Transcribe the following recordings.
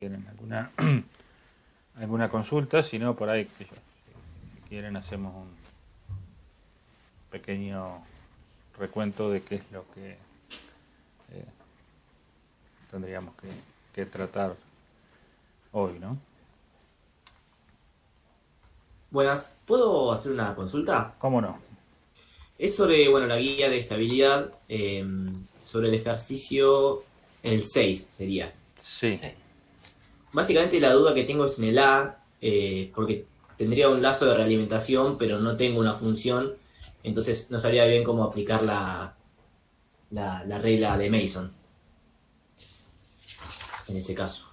tienen alguna consulta, si no, por ahí, si quieren, hacemos un pequeño recuento de qué es lo que tendríamos que tratar hoy, ¿no? Buenas, ¿puedo hacer una consulta? ¿Cómo no? Es sobre, bueno, la guía de estabilidad, sobre el ejercicio, el 6 sería. Sí. Básicamente la duda que tengo es en el A, porque tendría un lazo de realimentación, pero no tengo una función, entonces no sabría bien cómo aplicar la regla de Mason en ese caso.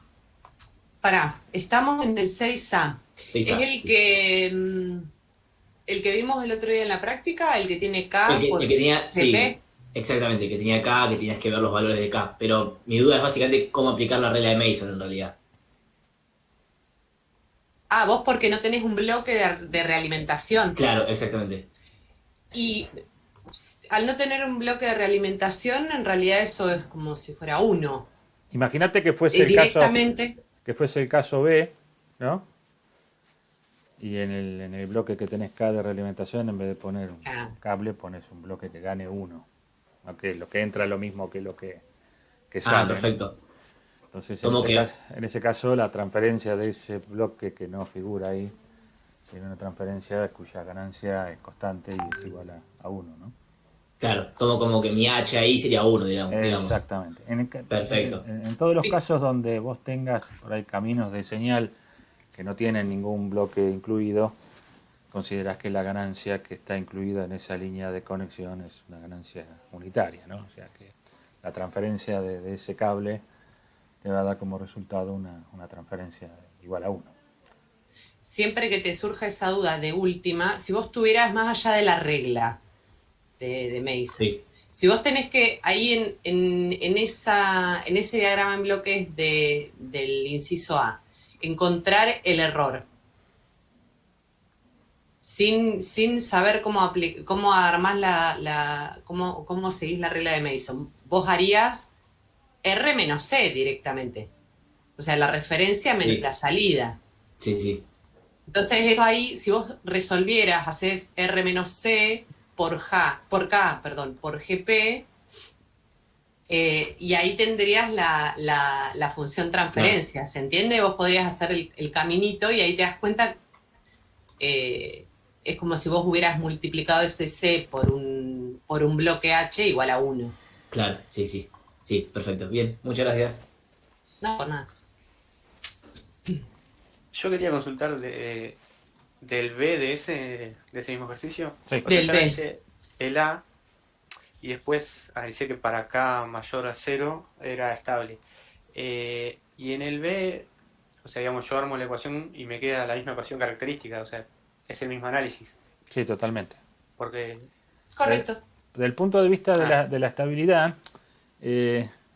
Pará, estamos en el 6A. 6A, ¿Es el sí. que el que vimos el otro día en la práctica? ¿El que tiene El K que, por el que tenía, sí, GP? exactamente, que tenía K, que tenías que ver los valores de K, pero mi duda es básicamente cómo aplicar la regla de Mason en realidad. Ah, vos porque no tenés un bloque de realimentación. Claro, exactamente. Y al no tener un bloque de realimentación, en realidad eso es como si fuera uno. Imagínate Directamente. que fuese el caso B, ¿no? Y en el bloque que tenés K de realimentación, en vez de poner un Ah, cable, pones un bloque que gane 1. Aunque lo que entra es lo mismo que lo que Ah, sale, ¿no? perfecto. Entonces, Como que, en ese caso, la transferencia de ese bloque que no figura ahí sería una transferencia cuya ganancia es constante y es igual a 1, ¿no? claro, tomo como que mi H ahí sería uno, digamos. Exactamente. Perfecto. En todos los sí. casos donde vos tengas por ahí caminos de señal que no tienen ningún bloque incluido, considerás que la ganancia que está incluida en esa línea de conexión es una ganancia unitaria, ¿no? O sea que la transferencia de ese cable te va a dar como resultado una transferencia igual a 1. Siempre que te surja esa duda de última, si vos tuvieras más allá de la regla de Mason, Sí, si vos tenés que ahí en ese diagrama en bloques del inciso A, encontrar el error, sin saber cómo armás cómo seguís la regla de Mason, vos harías R menos C directamente. O sea, la referencia menos la sí, salida. sí, sí. Entonces, eso ahí, si vos resolvieras, haces R menos C por K, perdón, por GP, y ahí tendrías la función Claro, transferencia, ¿se entiende? Vos podrías hacer el caminito y ahí te das cuenta, eh, es como si vos hubieras multiplicado ese C por un bloque H igual a uno. claro, sí, sí. Sí, perfecto. Bien, muchas gracias. No, por nada. Yo quería consultar del B de ese mismo ejercicio. Sí. O sea, Del yo B. analicé el A y después analicé que para K mayor a cero era estable. Y en el B, o sea, digamos, yo armo la ecuación y me queda la misma ecuación característica, o sea, es el mismo análisis. Sí, totalmente. Porque, De- Correcto. Desde el punto de vista ah, de la estabilidad,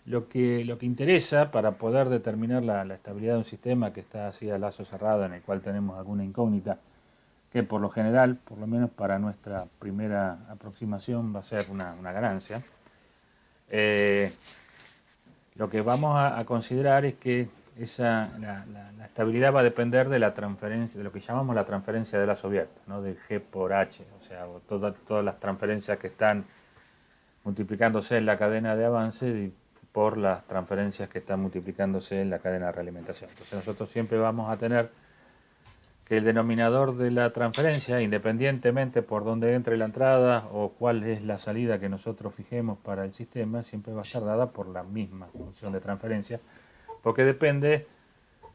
lo que interesa para poder determinar la estabilidad de un sistema que está así a lazo cerrado, en el cual tenemos alguna incógnita, que por lo general, por lo menos para nuestra primera aproximación, va a ser una ganancia. Eh, lo que vamos a considerar es que la estabilidad va a depender de la transferencia, de lo que llamamos la transferencia de lazo abierto, ¿no? De G por H, o sea, todas las transferencias que están multiplicándose en la cadena de avance por las transferencias que están multiplicándose en la cadena de realimentación. Entonces nosotros siempre vamos a tener que el denominador de la transferencia, independientemente por dónde entre la entrada o cuál es la salida que nosotros fijemos para el sistema, siempre va a estar dada por la misma función de transferencia, porque depende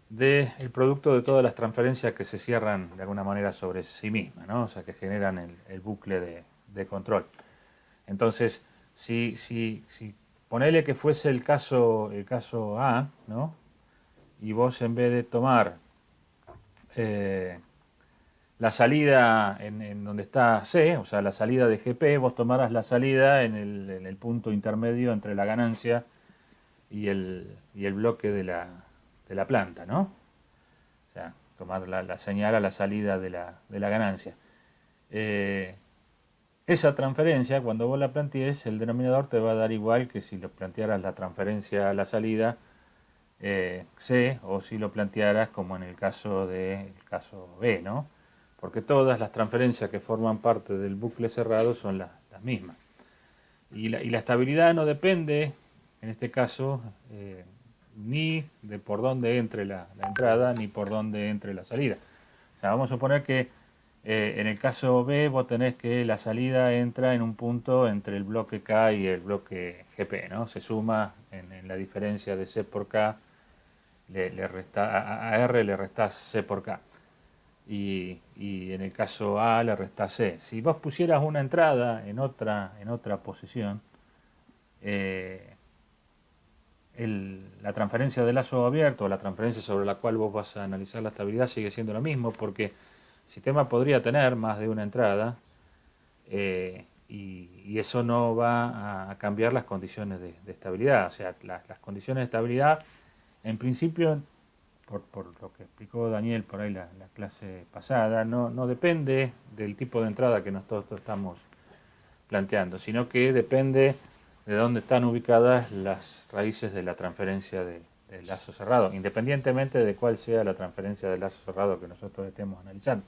del producto de todas las transferencias que se cierran de alguna manera sobre sí mismas, ¿no? O sea, que generan el bucle de control. Entonces, si ponele que fuese el caso A, ¿no? Y vos en vez de tomar eh, la salida en donde está C, o sea, la salida de GP, vos tomarás la salida en el punto intermedio entre la ganancia y el bloque de la planta, ¿no? O sea, tomar la señal a la salida de la ganancia. Eh, Esa transferencia, cuando vos la plantees, el denominador te va a dar igual que si lo plantearas la transferencia a la salida C, o si lo plantearas como en el caso B, ¿no? Porque todas las transferencias que forman parte del bucle cerrado son las mismas. Y la estabilidad no depende, en este caso, ni de por dónde entre la entrada, ni por dónde entre la salida. O sea, vamos a suponer que en el caso B vos tenés que la salida entra en un punto entre el bloque K y el bloque GP, ¿no? Se suma en la diferencia de C por K, a R le restás C por K. Y en el caso A le restás C. Si vos pusieras una entrada en otra posición, la transferencia de lazo abierto, o la transferencia sobre la cual vos vas a analizar la estabilidad, sigue siendo lo mismo, porque el sistema podría tener más de una entrada, y eso no va a cambiar las condiciones de estabilidad. O sea, las condiciones de estabilidad, en principio, por lo que explicó Daniel por ahí la clase pasada, no depende del tipo de entrada que nosotros estamos planteando, sino que depende de dónde están ubicadas las raíces de la transferencia del lazo cerrado, independientemente de cuál sea la transferencia del lazo cerrado que nosotros estemos analizando.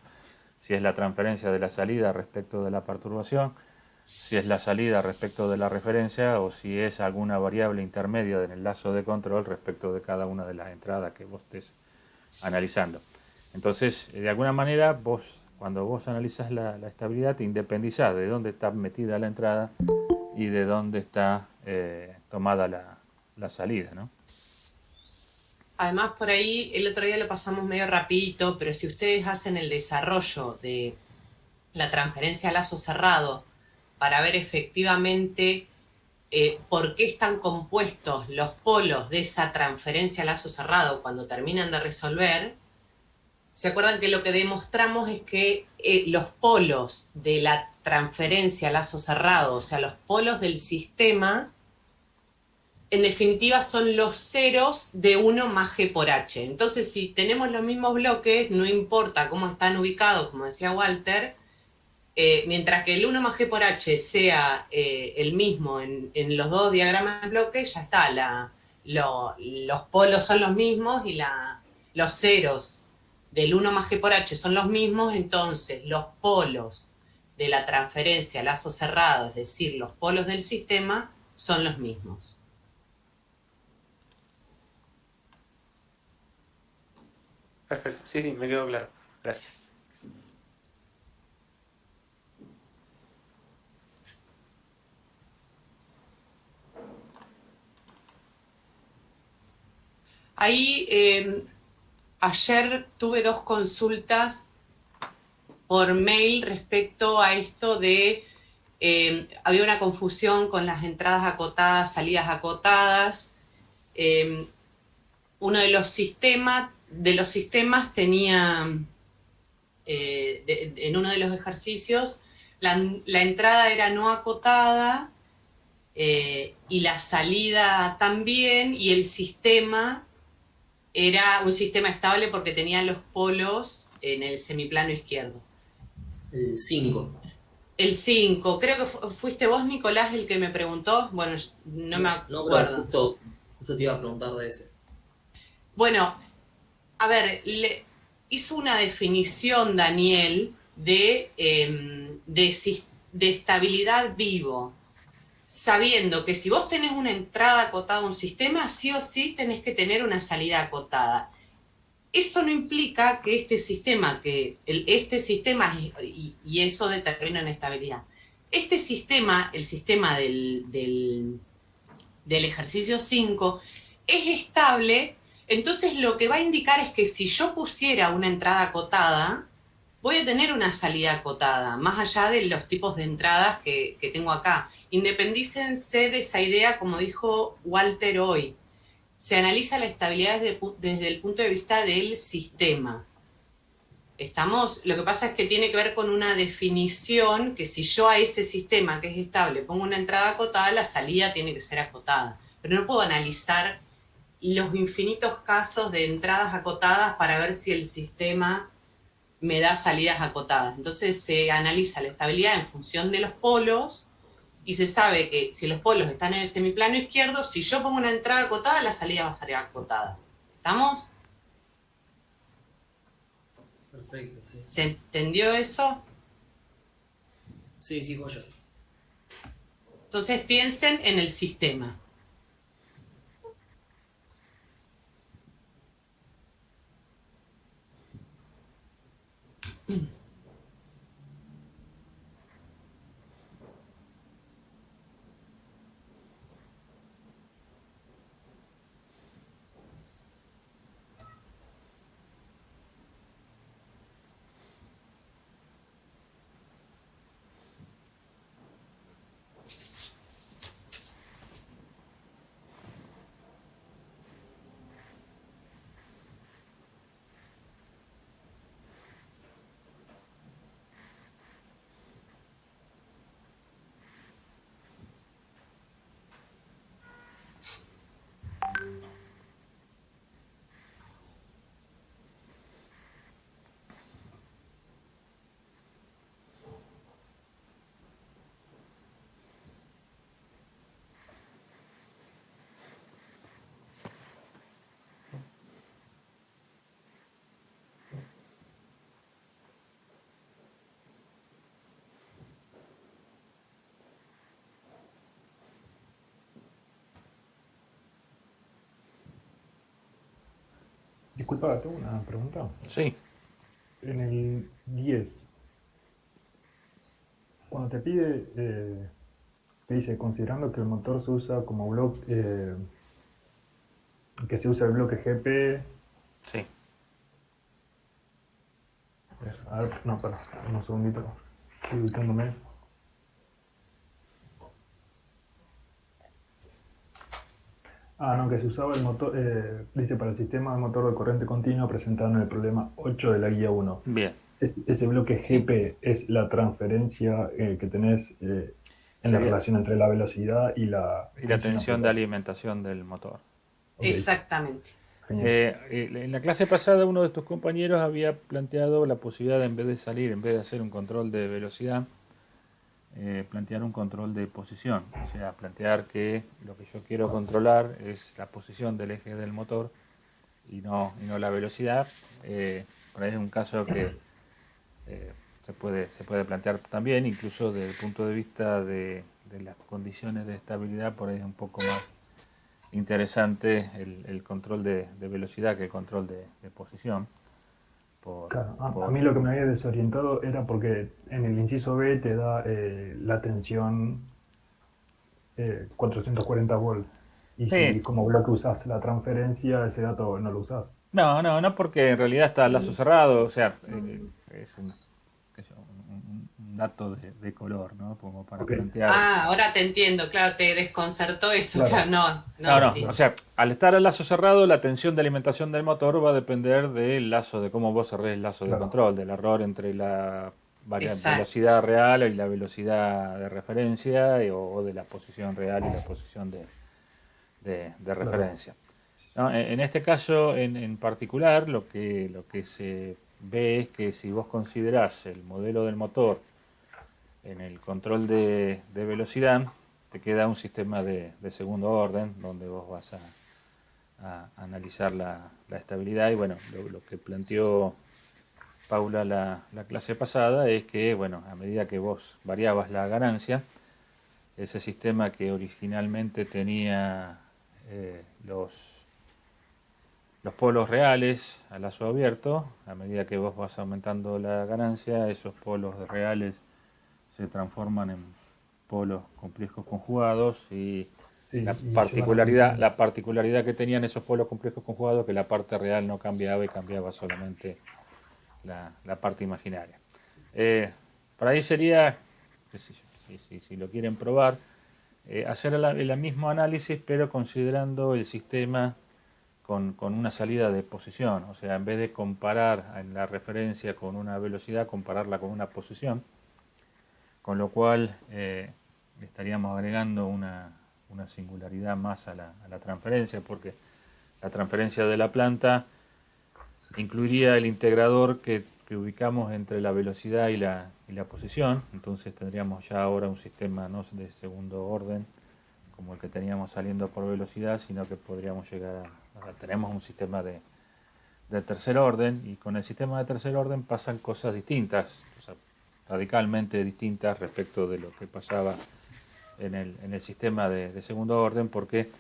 Si es la transferencia de la salida respecto de la perturbación, si es la salida respecto de la referencia, o si es alguna variable intermedia en el lazo de control respecto de cada una de las entradas que vos estés analizando. Entonces, de alguna manera, cuando vos analizas la estabilidad, te independizás de dónde está metida la entrada y de dónde está tomada la salida, ¿no? Además, por ahí, el otro día lo pasamos medio rapidito, pero si ustedes hacen el desarrollo de la transferencia a lazo cerrado para ver efectivamente por qué están compuestos los polos de esa transferencia a lazo cerrado cuando terminan de resolver, ¿se acuerdan que lo que demostramos es que los polos de la transferencia a lazo cerrado, o sea, los polos del sistema, en definitiva son los ceros de 1 más G por H. Entonces, si tenemos los mismos bloques, no importa cómo están ubicados, como decía Walter, mientras que el 1 más G por H sea el mismo en los dos diagramas de bloques, ya está, los polos son los mismos y los ceros del 1 más G por H son los mismos, entonces los polos de la transferencia a lazo cerrado, es decir, los polos del sistema, son los mismos. Perfecto, sí, me quedó claro. Gracias. Ahí, ayer tuve 2 consultas por mail respecto a esto de, había una confusión con las entradas acotadas, salidas acotadas. Uno de los sistemas tenía, en uno de los ejercicios, la entrada era no acotada y la salida también, y el sistema era un sistema estable porque tenía los polos en el semiplano izquierdo. El 5. El 5, creo que fuiste vos, Nicolás, el que me preguntó. Bueno, no me acuerdo. No, justo te iba a preguntar de ese. Bueno, a ver, hizo una definición, Daniel, de estabilidad vivo, sabiendo que si vos tenés una entrada acotada a un sistema, sí o sí tenés que tener una salida acotada. Eso no implica que este sistema, y eso determina una estabilidad. Este sistema, el sistema del ejercicio 5, es estable. Entonces lo que va a indicar es que si yo pusiera una entrada acotada, voy a tener una salida acotada, más allá de los tipos de entradas que tengo acá. Independícense de esa idea, como dijo Walter hoy. Se analiza la estabilidad desde el punto de vista del sistema. Lo que pasa es que tiene que ver con una definición que si yo a ese sistema que es estable pongo una entrada acotada, la salida tiene que ser acotada. Pero no puedo analizar los infinitos casos de entradas acotadas para ver si el sistema me da salidas acotadas. Entonces se analiza la estabilidad en función de los polos y se sabe que si los polos están en el semiplano izquierdo, si yo pongo una entrada acotada, la salida va a ser acotada. ¿Estamos? Perfecto. Sí, ¿Se entendió eso? sí, sí, Goyo. Entonces piensen en el sistema. Disculpa, tengo una pregunta. Sí, En el 10, cuando te pide, te dice, considerando que el motor se usa como bloque, que se usa el bloque GP. sí. A ver, no, para, un segundito. Estoy ubicándome. Ah, no, que se usaba el motor, dice, para el sistema de motor de corriente continua presentado en el problema 8 de la guía 1. Bien. Ese bloque Sí. GP es la transferencia que tenés en la Sería- relación entre la velocidad y la tensión de alimentación del motor. Ok, Exactamente. genial. En la clase pasada uno de tus compañeros había planteado la posibilidad de, en vez de salir, en vez de hacer un control de velocidad, plantear un control de posición. O sea, plantear que lo que yo quiero controlar es la posición del eje del motor y no la velocidad. Por ahí es un caso que se puede plantear también, incluso desde el punto de vista de las condiciones de estabilidad, por ahí es un poco más interesante el control de velocidad que el control de posición. Claro, a mí lo que me había desorientado era porque en el inciso B te da la tensión 440 volts. Y si Sí. como bloque usás la transferencia, ese dato no lo usás. No, porque en realidad está el lazo cerrado, o sea, es qué sé yo, un dato de color, ¿no? Como para Ok. plantear. Ah, ahora te entiendo, claro, te desconcertó eso, Claro. claro, no, sí. O sea, al estar el lazo cerrado, la tensión de alimentación del motor va a depender del lazo, de cómo vos cerrés el lazo de Claro. control, del error entre la Exacto. velocidad real y la velocidad de referencia, o de la posición real y la posición de referencia. ¿No? En este caso en particular, lo que se ve es que si vos considerás el modelo del motor en el control de velocidad, te queda un sistema de segundo orden donde vos vas a analizar la estabilidad. Y bueno, lo que planteó Paula la clase pasada es que, bueno, a medida que vos variabas la ganancia, ese sistema que originalmente tenía los polos reales a lazo abierto, a medida que vos vas aumentando la ganancia, esos polos reales se transforman en polos complejos conjugados y Sí, la y particularidad que tenían esos polos complejos conjugados, que la parte real no cambiaba y cambiaba solamente la parte imaginaria. Para ahí sería, qué sé yo, si lo quieren probar, hacer el mismo análisis pero considerando el sistema con una salida de posición, o sea, en vez de comparar en la referencia con una velocidad, compararla con una posición, con lo cual estaríamos agregando una singularidad más a la transferencia, porque la transferencia de la planta incluiría el integrador que que ubicamos entre la velocidad y la posición. Entonces tendríamos ya ahora un sistema no de segundo orden como el que teníamos saliendo por velocidad, sino que podríamos llegar tenemos un sistema de tercer orden, y con el sistema de tercer orden pasan cosas distintas, o sea, radicalmente distintas respecto de lo que pasaba en el sistema de segundo orden, porque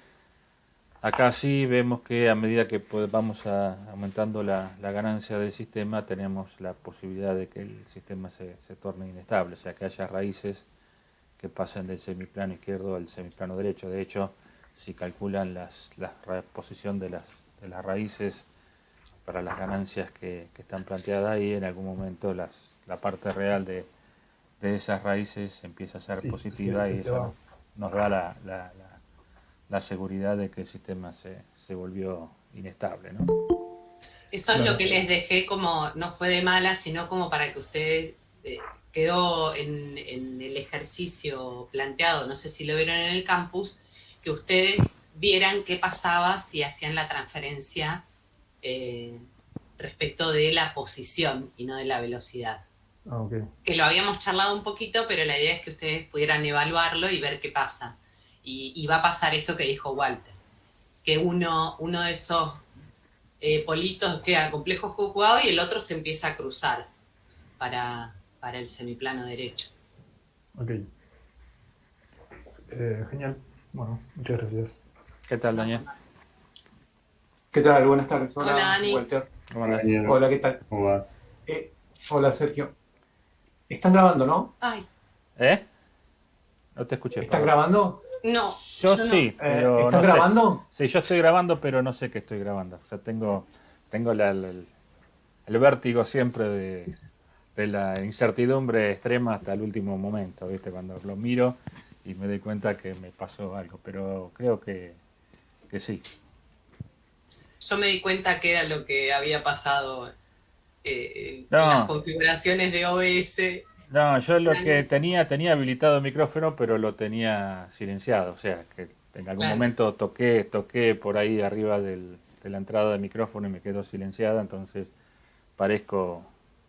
acá sí vemos que a medida que vamos aumentando la ganancia del sistema, tenemos la posibilidad de que el sistema se torne inestable, o sea, que haya raíces que pasen del semiplano izquierdo al semiplano derecho. De hecho, si calculan la posición de las raíces para las ganancias que están planteadas ahí, en algún momento la parte real de esas raíces empieza a ser positiva, y eso nos da la seguridad de que el sistema se volvió inestable, ¿no? Eso es lo que les dejé, como no fue de mala, sino como para que ustedes quedó en el ejercicio planteado, no sé si lo vieron en el campus, que ustedes vieran qué pasaba si hacían la transferencia respecto de la posición y no de la velocidad. Okay. Que lo habíamos charlado un poquito, pero la idea es que ustedes pudieran evaluarlo y ver qué pasa. Y va a pasar esto que dijo Walter, que uno de esos politos queda complejo conjugado y el otro se empieza a cruzar para el semiplano derecho. Ok. Genial. Bueno, muchas gracias. ¿Qué tal, Daniel? ¿Qué tal? Buenas tardes. Hola, Dani. Walter. ¿Cómo andás? Hola, ¿qué tal? ¿Cómo vas? Hola, Sergio. Están grabando, ¿no? Ay, No te escuché. ¿Están Pablo. grabando? no. Yo no. sí, pero ¿Están no sé. grabando? Sí, yo estoy grabando, pero no sé qué estoy grabando. O sea, tengo el vértigo siempre de la incertidumbre extrema hasta el último momento, ¿viste? Cuando lo miro y me doy cuenta que me pasó algo, pero creo que sí. Yo me di cuenta que era lo que había pasado en No. las configuraciones de OBS. No, yo lo que tenía habilitado el micrófono, pero lo tenía silenciado, o sea, que en algún Claro. momento toqué por ahí arriba de la entrada del micrófono y me quedó silenciada, entonces parezco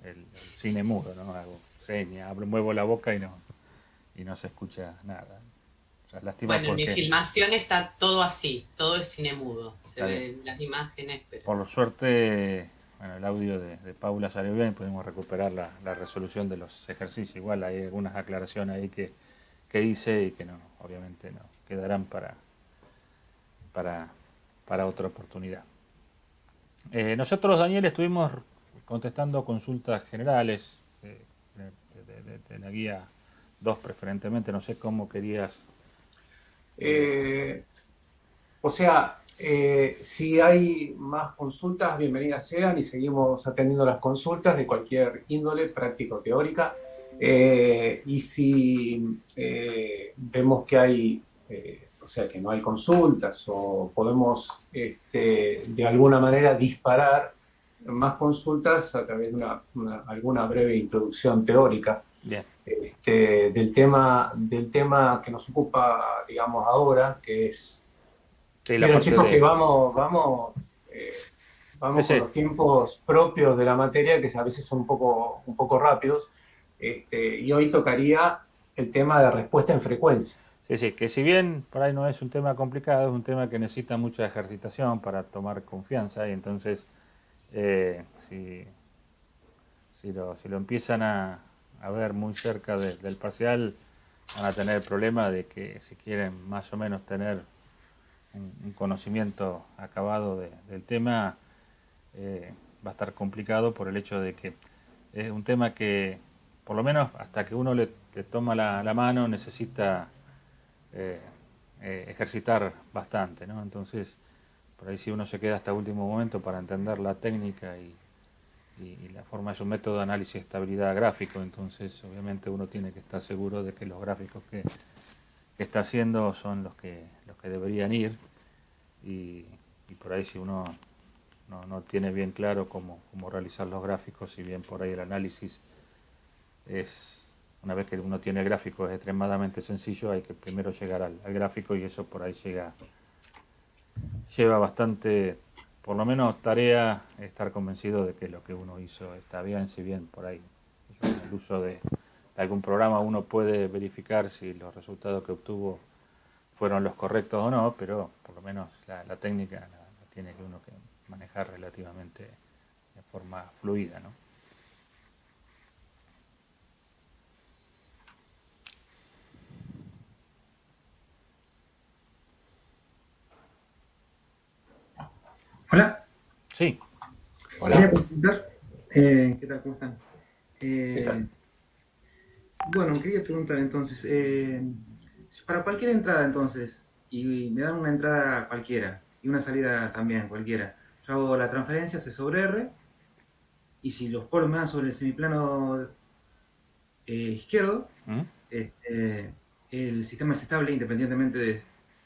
el cine mudo, ¿no? Hago señas, muevo la boca y no se escucha nada. O sea, lástima Bueno, en mi porque filmación está todo así, todo es cine mudo. Se Está ven las imágenes, pero... por suerte, bueno, el audio de Paula salió bien, pudimos recuperar la resolución de los ejercicios. Igual hay algunas aclaraciones ahí que hice y que no, obviamente no quedarán para otra oportunidad. Nosotros, Daniel, estuvimos contestando consultas generales de la guía 2 preferentemente. No sé cómo querías. O sea, si hay más consultas, bienvenidas sean, y seguimos atendiendo las consultas de cualquier índole, práctica o teórica. Y si vemos que hay, o sea, que no hay consultas, o podemos de alguna manera disparar más consultas a través de alguna breve introducción teórica. Bien. Del tema que nos ocupa, digamos, ahora, que es... Sí, la Pero parte chicos, de- que vamos Sí, con sí. los tiempos propios de la materia, que a veces son un poco rápidos, y hoy tocaría el tema de respuesta en frecuencia. Sí, que si bien por ahí no es un tema complicado, es un tema que necesita mucha ejercitación para tomar confianza, y entonces si lo empiezan a ver muy cerca del parcial, van a tener el problema de que si quieren más o menos tener un conocimiento acabado del tema, va a estar complicado por el hecho de que es un tema que, por lo menos hasta que uno le toma la mano, necesita ejercitar bastante, ¿no? Entonces, por ahí si uno se queda hasta último momento para entender la técnica y la forma es un método de análisis de estabilidad gráfico, entonces obviamente uno tiene que estar seguro de que los gráficos que está haciendo son los que deberían ir, y por ahí si uno no tiene bien claro cómo realizar los gráficos, si bien por ahí el análisis es, una vez que uno tiene el gráfico, es extremadamente sencillo, hay que primero llegar al gráfico, y eso por ahí lleva bastante, por lo menos tarea estar convencido de que lo que uno hizo está bien, si bien por ahí el uso de algún programa uno puede verificar si los resultados que obtuvo fueron los correctos o no, pero por lo menos la técnica la tiene que uno que manejar relativamente de forma fluida, ¿no? Hola. Sí. Quería preguntar, ¿qué tal? ¿Cómo están? ¿Qué tal? Bueno, quería preguntar entonces, para cualquier entrada entonces, y me dan una entrada cualquiera, y una salida también cualquiera, yo hago la transferencia C sobre R, y si los polos me dan sobre el semiplano izquierdo, ¿Mm? el sistema es estable independientemente de...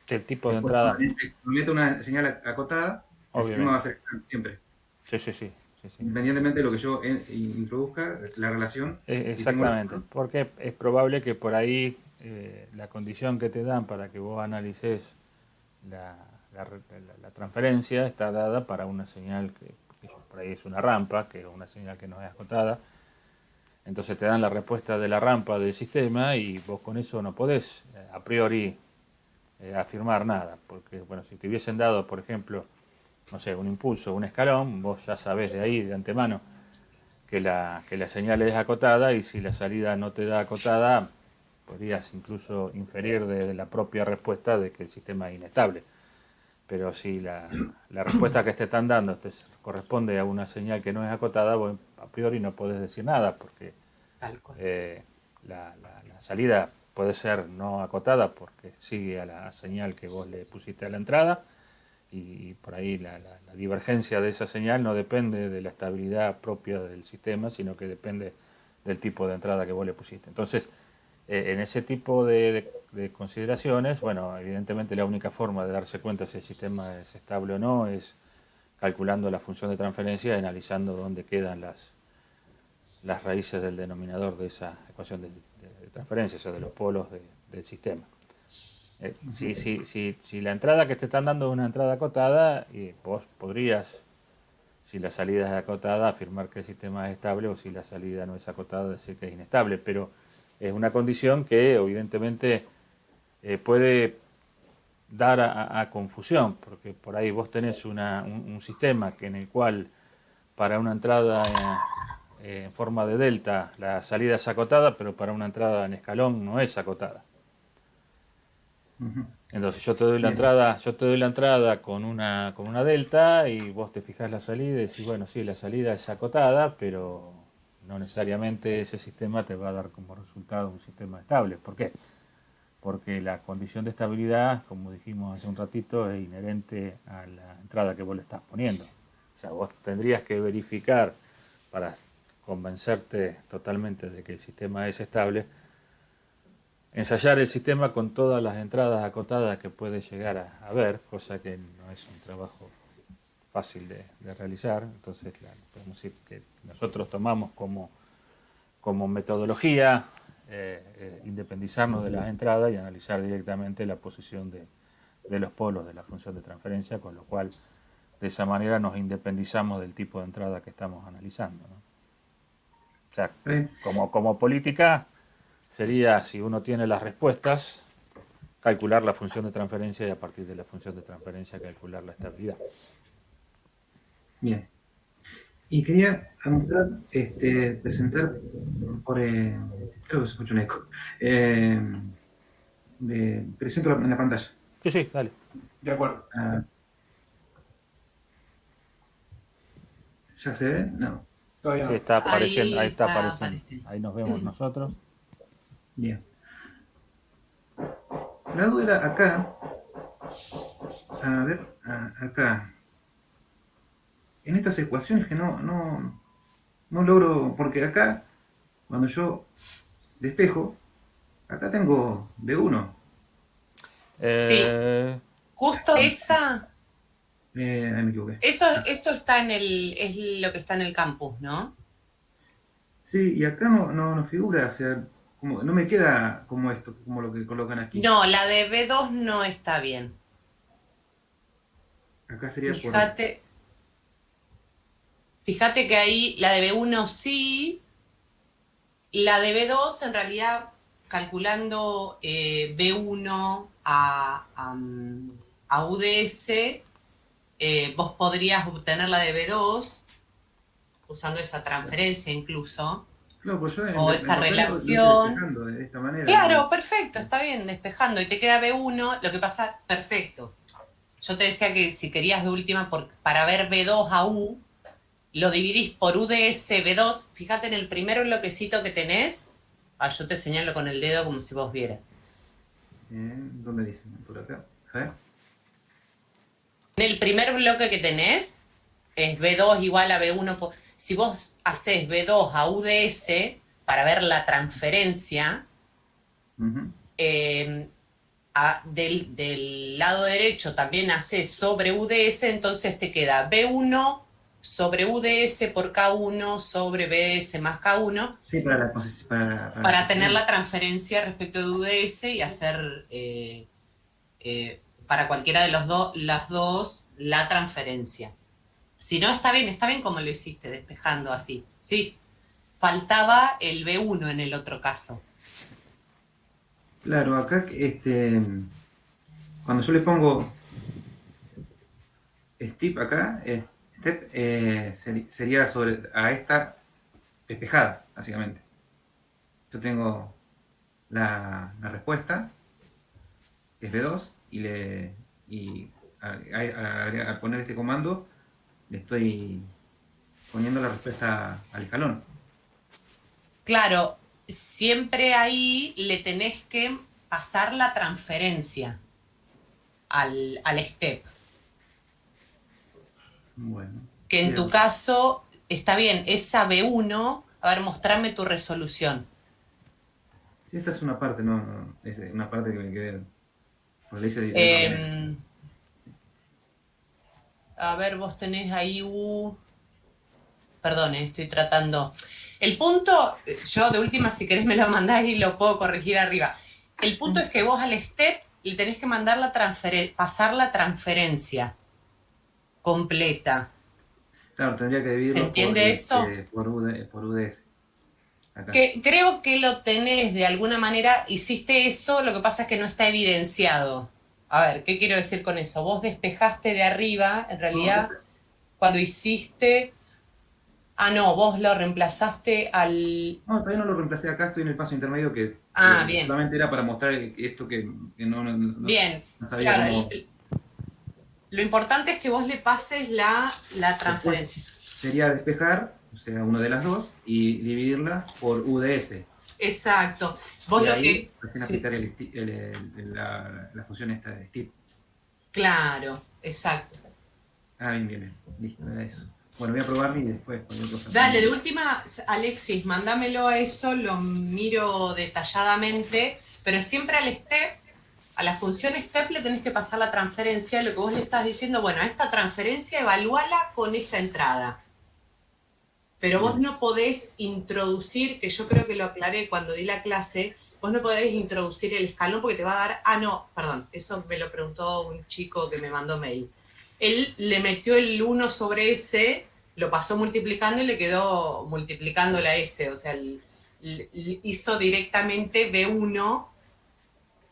El tipo de Después, entrada, cuando mete una señal acotada, el sistema va a obviamente. ser siempre. Sí. Independientemente de lo que yo introduzca, la relación. Exactamente, porque es probable que por ahí la condición que te dan para que vos analices la transferencia está dada para una señal que por ahí es una rampa, que es una señal que no es acotada. Entonces te dan la respuesta de la rampa del sistema y vos con eso no podés a priori afirmar nada, porque bueno, si te hubiesen dado, por ejemplo, no sé, un impulso, un escalón, vos ya sabés de ahí, de antemano, que la señal es acotada, y si la salida no te da acotada, podrías incluso inferir de la propia respuesta de que el sistema es inestable. Pero si la respuesta que te están dando corresponde a una señal que no es acotada, vos a priori no podés decir nada, porque Tal cual. la salida puede ser no acotada porque sigue a la señal que vos le pusiste a la entrada, y por ahí la divergencia de esa señal no depende de la estabilidad propia del sistema, sino que depende del tipo de entrada que vos le pusiste. Entonces, en ese tipo de consideraciones, bueno, evidentemente la única forma de darse cuenta si el sistema es estable o no es calculando la función de transferencia y analizando dónde quedan las raíces del denominador de esa ecuación de transferencia, o sea, de los polos del sistema. Si la entrada que te están dando es una entrada acotada, y vos podrías, si la salida es acotada, afirmar que el sistema es estable, o si la salida no es acotada, decir que es inestable, pero es una condición que evidentemente puede dar a confusión, porque por ahí vos tenés un sistema en el cual para una entrada en forma de delta la salida es acotada, pero para una entrada en escalón no es acotada. Entonces yo te doy la entrada con una delta, y vos te fijás la salida y decís, bueno, sí, la salida es acotada, pero no necesariamente ese sistema te va a dar como resultado un sistema estable. ¿Por qué? Porque la condición de estabilidad, como dijimos hace un ratito, es inherente a la entrada que vos le estás poniendo. O sea, vos tendrías que verificar, para convencerte totalmente de que el sistema es estable, ensayar el sistema con todas las entradas acotadas que puede llegar a haber, cosa que no es un trabajo fácil de realizar. Entonces podemos decir que nosotros tomamos como metodología independizarnos de las entradas y analizar directamente la posición de los polos de la función de transferencia, con lo cual de esa manera nos independizamos del tipo de entrada que estamos analizando, ¿no? O sea, como política sería, si uno tiene las respuestas, calcular la función de transferencia, y a partir de la función de transferencia calcular la estabilidad. Bien. Y quería anotar, presentar por, creo que se escucha un eco. Presento en la pantalla. Sí, dale. De acuerdo. ¿Ya se ve? No. Todavía Sí, no. está apareciendo, ahí está está apareciendo. apareciendo. Ahí nos vemos nosotros. Bien. La duda era acá. A ver, acá. En estas ecuaciones que no logro, porque acá, cuando yo despejo, acá tengo B1. Eh, Justo esa, Ahí me equivoqué. eso está es lo que está en el campus, ¿no? Sí, y acá no figura, o sea, como, no me queda como esto, como lo que colocan aquí. No, la de B2 no está bien. Acá sería Fíjate, Fíjate que ahí la de B1 sí, la de B2 en realidad calculando B1 a UDS, vos podrías obtener la de B2 usando esa transferencia incluso, Claro, pues yo o esa papel lo estoy relación. despejando de esta manera. Claro, perfecto, está bien, despejando. Y te queda B1, lo que pasa, perfecto. Yo te decía que si querías de última, para ver B2 a U, lo dividís por UDS B2. Fíjate en el primer bloquecito que tenés. Yo te señalo con el dedo como si vos vieras. ¿Dónde dicen? Por acá. A ver. En el primer bloque que tenés, es B2 igual a B1. Si vos haces B2 a UDS para ver la transferencia, del lado derecho también haces sobre UDS, entonces te queda B1 sobre UDS por K1 sobre BDS más K1. Sí, para tener la transferencia respecto de UDS y hacer para cualquiera de las dos la transferencia. Si no, está bien como lo hiciste, despejando así. Sí, faltaba el B1 en el otro caso. Claro, acá cuando yo le pongo step acá, sería sobre a esta despejada, básicamente. Yo tengo la respuesta, que es B2, y al poner este comando le estoy poniendo la respuesta al escalón. Claro, siempre ahí le tenés que pasar la transferencia al step. Bueno. Que en tu caso, está bien, esa B1, a ver, mostrame tu resolución. Sí, esta es una parte, no es una parte que me quedé. Pues le hice a ver, vos tenés ahí perdón, estoy tratando. El punto, yo de última, si querés me lo mandás y lo puedo corregir arriba. El punto es que vos al step le tenés que mandar pasar la transferencia completa. Claro, tendría que dividirlo. ¿Se entiende eso? Por UDS. Acá. Creo que lo tenés de alguna manera, hiciste eso, lo que pasa es que no está evidenciado. A ver, ¿qué quiero decir con eso? Vos despejaste de arriba, en realidad, cuando hiciste... no, vos lo reemplazaste al... No, todavía no lo reemplacé acá, estoy en el paso intermedio que bien. solamente era para mostrar esto que no bien, no sabía claro, cómo... Lo importante es que vos le pases la transferencia. Después sería despejar, o sea, una de las dos, y dividirla por UDS. Exacto. Vos y lo ahí que... aplicar la función esta de step. Claro, exacto. Bien. Listo, era eso. Bueno, voy a probarlo y después cualquier cosa. Dale, de última, Alexis, mándamelo a eso, lo miro detalladamente, pero siempre al step, a la función step le tenés que pasar la transferencia, lo que vos le estás diciendo, bueno, a esta transferencia evalúala con esta entrada. Pero vos no podés introducir, que yo creo que lo aclaré cuando di la clase, vos no podés introducir el escalón porque te va a dar... no, perdón, eso me lo preguntó un chico que me mandó mail. Él le metió el 1 sobre S, lo pasó multiplicando y le quedó multiplicando la S, o sea, hizo directamente B1,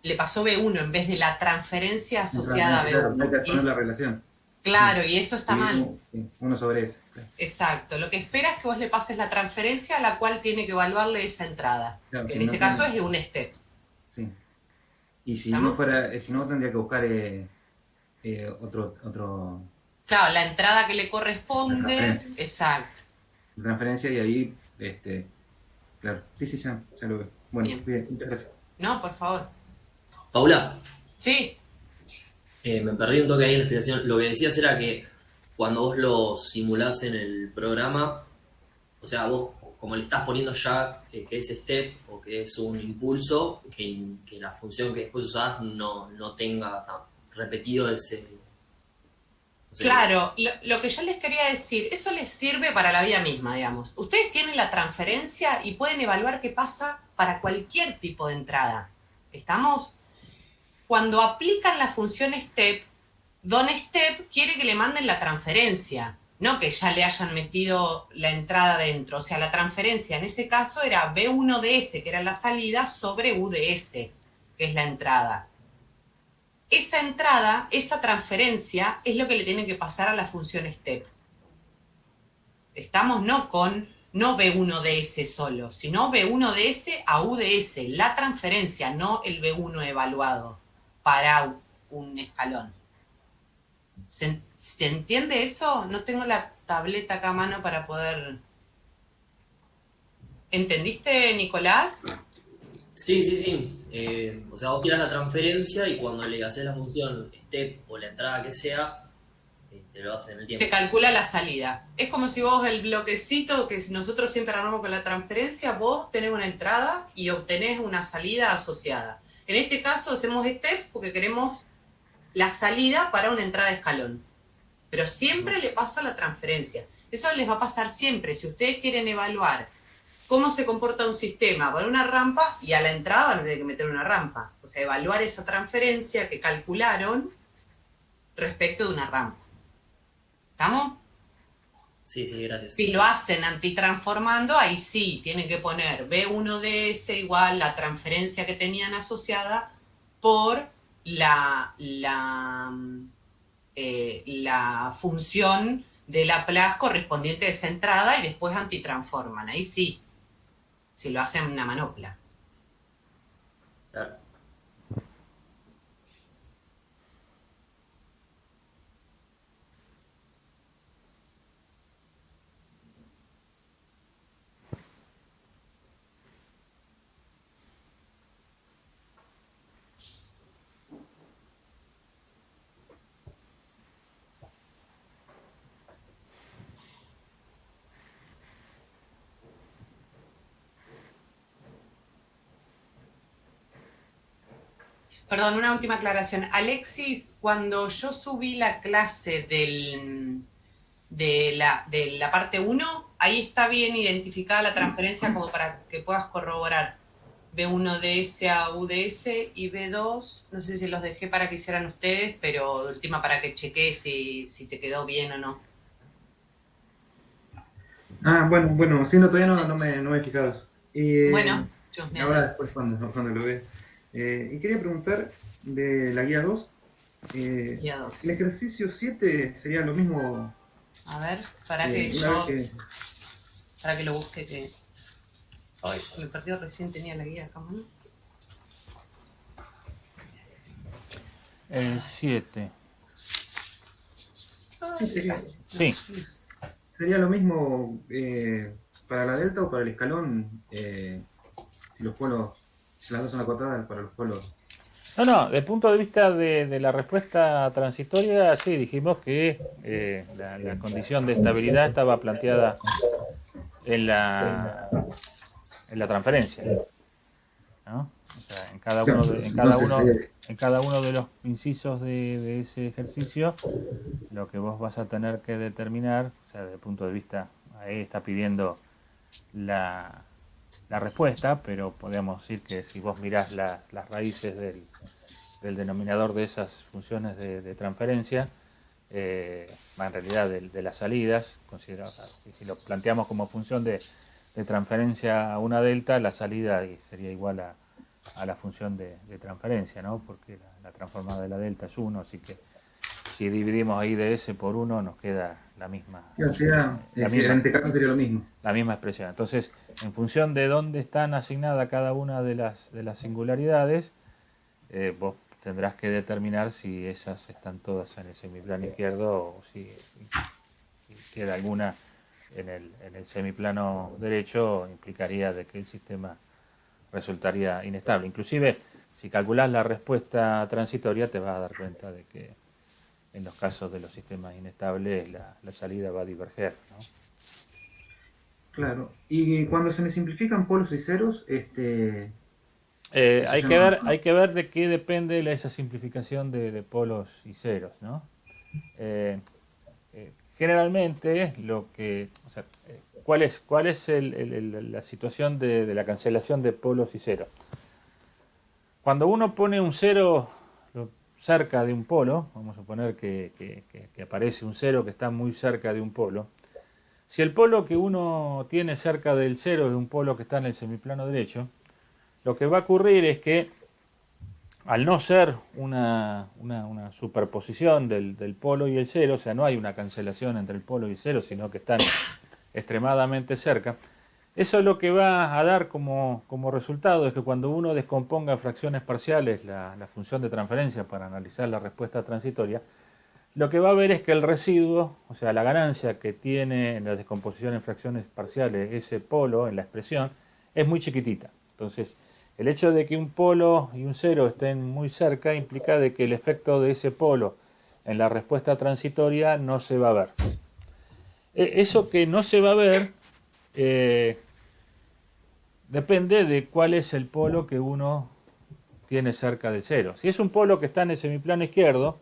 le pasó B1 en vez de la transferencia asociada a B1. Claro, hay que poner la relación. Claro, y eso está mal. 1 sobre S. Exacto, lo que espera es que vos le pases la transferencia a la cual tiene que evaluarle esa entrada, Claro, que en este caso es un step. Sí. Y si no tendría que buscar otro... Claro, la entrada que le corresponde, exacto. La transferencia y ahí, claro, sí, ya lo veo. Bueno, bien, muchas gracias. No, por favor. Paula. Sí. Me perdí un toque ahí en la explicación. Lo que decías era que cuando vos lo simulás en el programa, o sea, vos como le estás poniendo ya que es step o que es un impulso, que la función que después usás no tenga tan repetido ese... O sea, claro, lo que yo les quería decir, eso les sirve para la vida misma, digamos. Ustedes tienen la transferencia y pueden evaluar qué pasa para cualquier tipo de entrada. ¿Estamos? Cuando aplican la función step, don step quiere que le manden la transferencia, no que ya le hayan metido la entrada dentro. O sea, la transferencia en ese caso era B1DS, que era la salida, sobre UDS, que es la entrada. Esa entrada, esa transferencia, es lo que le tiene que pasar a la función step. Estamos no B1DS solo, sino B1DS a UDS, la transferencia, no el B1 evaluado para un escalón. ¿Se entiende eso? No tengo la tableta acá a mano para poder... ¿Entendiste, Nicolás? Sí, sí, sí. O sea, vos tirás la transferencia y cuando le haces la función step o la entrada que sea, te lo hace en el tiempo. Te calcula la salida. Es como si vos el bloquecito que nosotros siempre armamos con la transferencia, vos tenés una entrada y obtenés una salida asociada. En este caso hacemos step porque queremos la salida para una entrada de escalón. Pero siempre le paso la transferencia. Eso les va a pasar siempre. Si ustedes quieren evaluar cómo se comporta un sistema para una rampa, y a la entrada van a tener que meter una rampa. O sea, evaluar esa transferencia que calcularon respecto de una rampa. ¿Estamos? Sí, sí, gracias. Si lo hacen antitransformando, ahí sí, tienen que poner B1DS igual la transferencia que tenían asociada por la función de Laplace correspondiente a esa entrada y después antitransforman. Ahí sí, si lo hacen en una manopla. Claro. Perdón, una última aclaración. Alexis, cuando yo subí la clase de la parte 1, ahí está bien identificada la transferencia como para que puedas corroborar B1DS a UDS y B2, no sé si los dejé para que hicieran ustedes, pero de última para que chequees si te quedó bien o no. Ah, bueno, sí, no, todavía no me he fijado eso. Bueno, Dios mío. Ahora después cuando lo ve. Y quería preguntar de la guía 2. Guía 2. El ejercicio 7 sería lo mismo. A ver, para que lo busque, que me perdió recién, tenía la guía acá, ¿no? El 7. Sí, Sí. ¿Sería lo mismo para la delta o para el escalón? Si los polos, las dos son acotadas para los polos. No, desde el punto de vista de la respuesta transitoria, sí, dijimos que la condición de estabilidad estaba planteada en la transferencia, ¿no? O sea, en cada uno de los incisos de ese ejercicio, lo que vos vas a tener que determinar, o sea, desde el punto de vista, ahí está pidiendo la respuesta, pero podemos decir que si vos mirás las raíces del denominador de esas funciones de transferencia, en realidad de las salidas, si lo planteamos como función de transferencia a una delta, la salida sería igual a la función de transferencia, ¿no? Porque la transformada de la delta es 1, así que si dividimos ahí de S por 1 nos queda la misma. En este caso sería lo mismo. La misma expresión. Entonces, en función de dónde están asignadas cada una de las singularidades, vos tendrás que determinar si esas están todas en el semiplano izquierdo o si queda alguna en el semiplano derecho, implicaría de que el sistema resultaría inestable. Inclusive, si calculás la respuesta transitoria, te vas a dar cuenta de que en los casos de los sistemas inestables la salida va a diverger, ¿no? Claro. Y cuando se me simplifican polos y ceros, hay que ver de qué depende esa simplificación de polos y ceros, ¿no? Generalmente ¿cuál es la situación de la cancelación de polos y ceros? Cuando uno pone un cero, cerca de un polo, vamos a suponer que aparece un cero que está muy cerca de un polo. Si el polo que uno tiene cerca del cero es un polo que está en el semiplano derecho, lo que va a ocurrir es que al no ser una superposición del polo y el cero, o sea, no hay una cancelación entre el polo y el cero, sino que están extremadamente cerca, eso lo que va a dar como resultado es que cuando uno descomponga en fracciones parciales la función de transferencia para analizar la respuesta transitoria, lo que va a ver es que el residuo, o sea, la ganancia que tiene en la descomposición en fracciones parciales ese polo en la expresión, es muy chiquitita. Entonces, el hecho de que un polo y un cero estén muy cerca implica de que el efecto de ese polo en la respuesta transitoria no se va a ver. Eso que no se va a ver depende de cuál es el polo que uno tiene cerca del cero. Si es un polo que está en el semiplano izquierdo,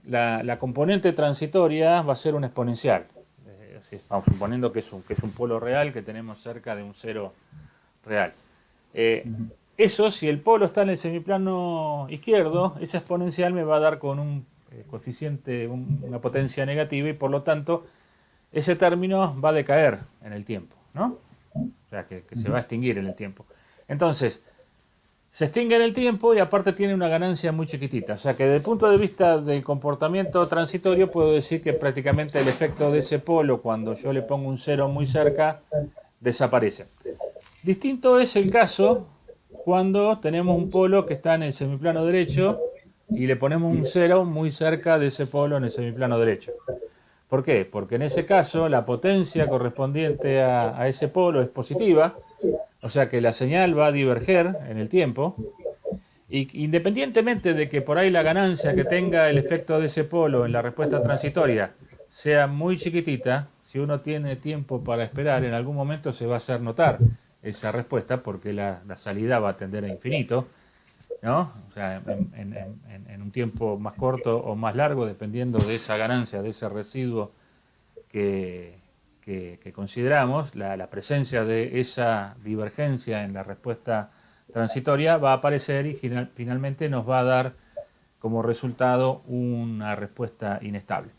la componente transitoria va a ser una exponencial. Vamos suponiendo que es un polo real que tenemos cerca de un cero real. Eso, si el polo está en el semiplano izquierdo, esa exponencial me va a dar con un coeficiente, una potencia negativa, y por lo tanto ese término va a decaer en el tiempo, ¿no? O sea, que se va a extinguir en el tiempo. Entonces, se extingue en el tiempo y aparte tiene una ganancia muy chiquitita. O sea que desde el punto de vista del comportamiento transitorio puedo decir que prácticamente el efecto de ese polo, cuando yo le pongo un cero muy cerca, desaparece. Distinto es el caso cuando tenemos un polo que está en el semiplano derecho y le ponemos un cero muy cerca de ese polo en el semiplano derecho. ¿Por qué? Porque en ese caso la potencia correspondiente a ese polo es positiva, o sea que la señal va a diverger en el tiempo, y independientemente de que por ahí la ganancia que tenga el efecto de ese polo en la respuesta transitoria sea muy chiquitita, si uno tiene tiempo para esperar, en algún momento se va a hacer notar esa respuesta porque la salida va a tender a infinito, ¿no? O sea, en un tiempo más corto o más largo, dependiendo de esa ganancia, de ese residuo que consideramos, la presencia de esa divergencia en la respuesta transitoria va a aparecer y finalmente nos va a dar como resultado una respuesta inestable.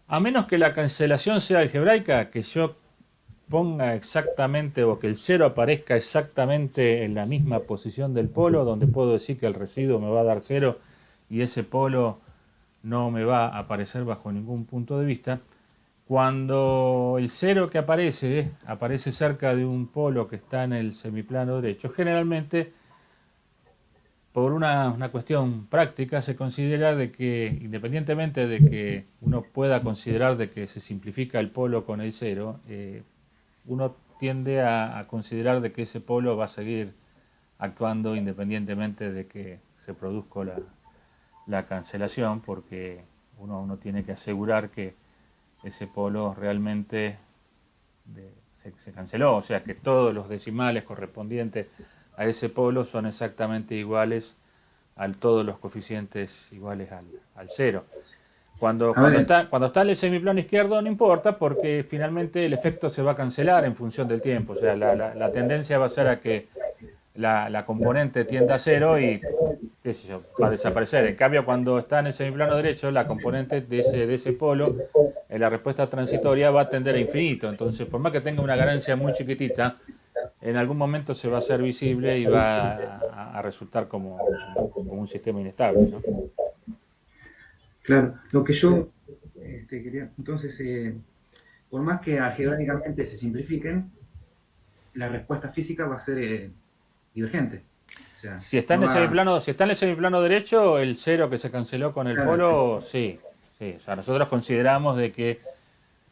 A menos que la cancelación sea algebraica, que yo ponga exactamente o que el cero aparezca exactamente en la misma posición del polo, donde puedo decir que el residuo me va a dar cero y ese polo no me va a aparecer bajo ningún punto de vista. Cuando el cero que aparece cerca de un polo que está en el semiplano derecho, generalmente por una cuestión práctica se considera de que, independientemente de que uno pueda considerar de que se simplifica el polo con el cero, uno tiende a considerar de que ese polo va a seguir actuando independientemente de que se produzca la cancelación, porque uno tiene que asegurar que ese polo realmente se canceló, o sea que todos los decimales correspondientes a ese polo son exactamente iguales a todos los coeficientes iguales al cero. Cuando está en el semiplano izquierdo no importa, porque finalmente el efecto se va a cancelar en función del tiempo. O sea, la tendencia va a ser a que la componente tienda a cero y qué sé yo, va a desaparecer. En cambio, cuando está en el semiplano derecho, la componente de ese polo, en la respuesta transitoria, va a tender a infinito. Entonces, por más que tenga una ganancia muy chiquitita, en algún momento se va a hacer visible y va a resultar como un sistema inestable, ¿no? Claro, lo que yo quería, entonces, por más que algebraicamente se simplifiquen, la respuesta física va a ser divergente. O sea, si está en el semiplano derecho, el cero que se canceló con el polo, sí. O sea, nosotros consideramos de que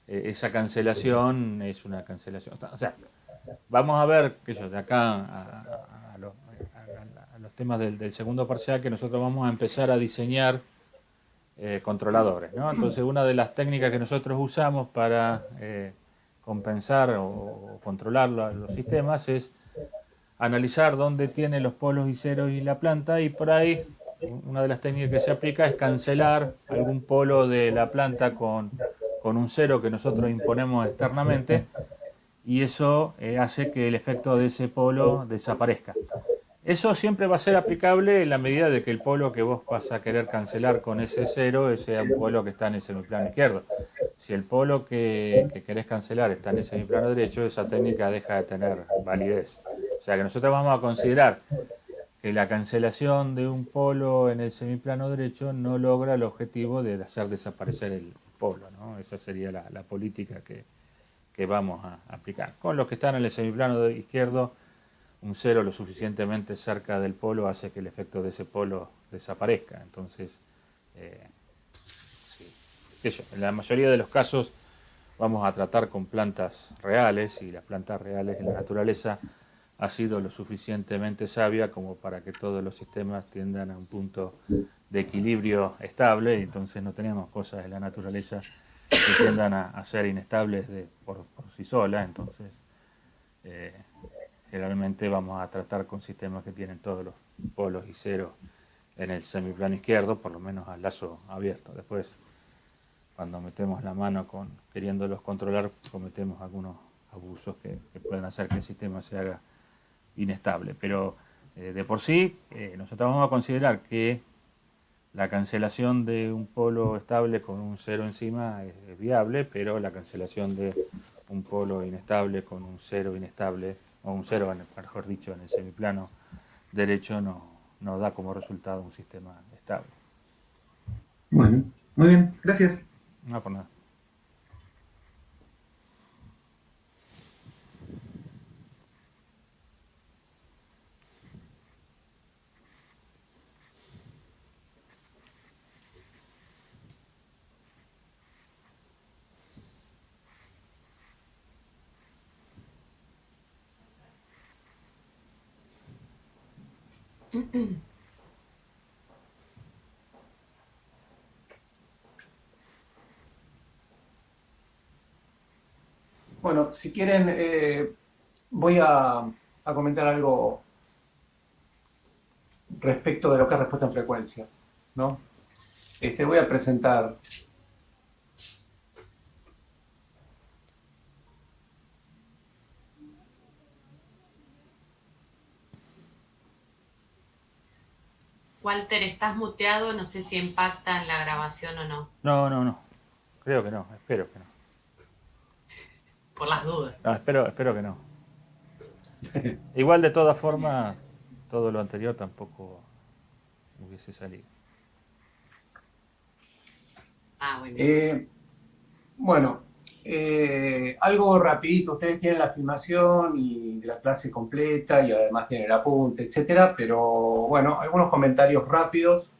esa cancelación es una cancelación. O sea, vamos a ver, de acá a los temas del segundo parcial, que nosotros vamos a empezar a diseñar controladores, ¿no? Entonces, una de las técnicas que nosotros usamos para compensar o controlar los sistemas es analizar dónde tiene los polos y ceros y la planta, y por ahí una de las técnicas que se aplica es cancelar algún polo de la planta con un cero que nosotros imponemos externamente, y eso hace que el efecto de ese polo desaparezca. Eso siempre va a ser aplicable en la medida de que el polo que vos vas a querer cancelar con ese cero sea un polo que está en el semiplano izquierdo. Si el polo que querés cancelar está en el semiplano derecho, esa técnica deja de tener validez. O sea que nosotros vamos a considerar que la cancelación de un polo en el semiplano derecho no logra el objetivo de hacer desaparecer el polo, ¿no? Esa sería la política que vamos a aplicar. Con los que están en el semiplano izquierdo, un cero lo suficientemente cerca del polo hace que el efecto de ese polo desaparezca. Entonces, sí, eso, en la mayoría de los casos vamos a tratar con plantas reales, y las plantas reales en la naturaleza ha sido lo suficientemente sabia como para que todos los sistemas tiendan a un punto de equilibrio estable, y entonces no tenemos cosas en la naturaleza que tiendan a ser inestables por sí solas. Entonces, generalmente vamos a tratar con sistemas que tienen todos los polos y ceros en el semiplano izquierdo, por lo menos al lazo abierto. Después, cuando metemos la mano queriéndolos controlar, cometemos algunos abusos que pueden hacer que el sistema se haga inestable. Pero de por sí, nosotros vamos a considerar que la cancelación de un polo estable con un cero encima es viable, pero la cancelación de un polo inestable con un cero inestable, o un cero, mejor dicho, en el semiplano derecho, no da como resultado un sistema estable. Bueno, muy bien, gracias. No, por nada. Bueno, si quieren, voy a comentar algo respecto de lo que es respuesta en frecuencia, ¿no? Voy a presentar Walter, estás muteado, no sé si impacta en la grabación o no. No. Creo que no, espero que no. Por las dudas. No, espero que no. Igual, de todas formas, todo lo anterior tampoco hubiese salido. Muy bien. Bueno, algo rapidito. Ustedes tienen la filmación y la clase completa, y además tienen el apunte, etcétera. Pero bueno, algunos comentarios rápidos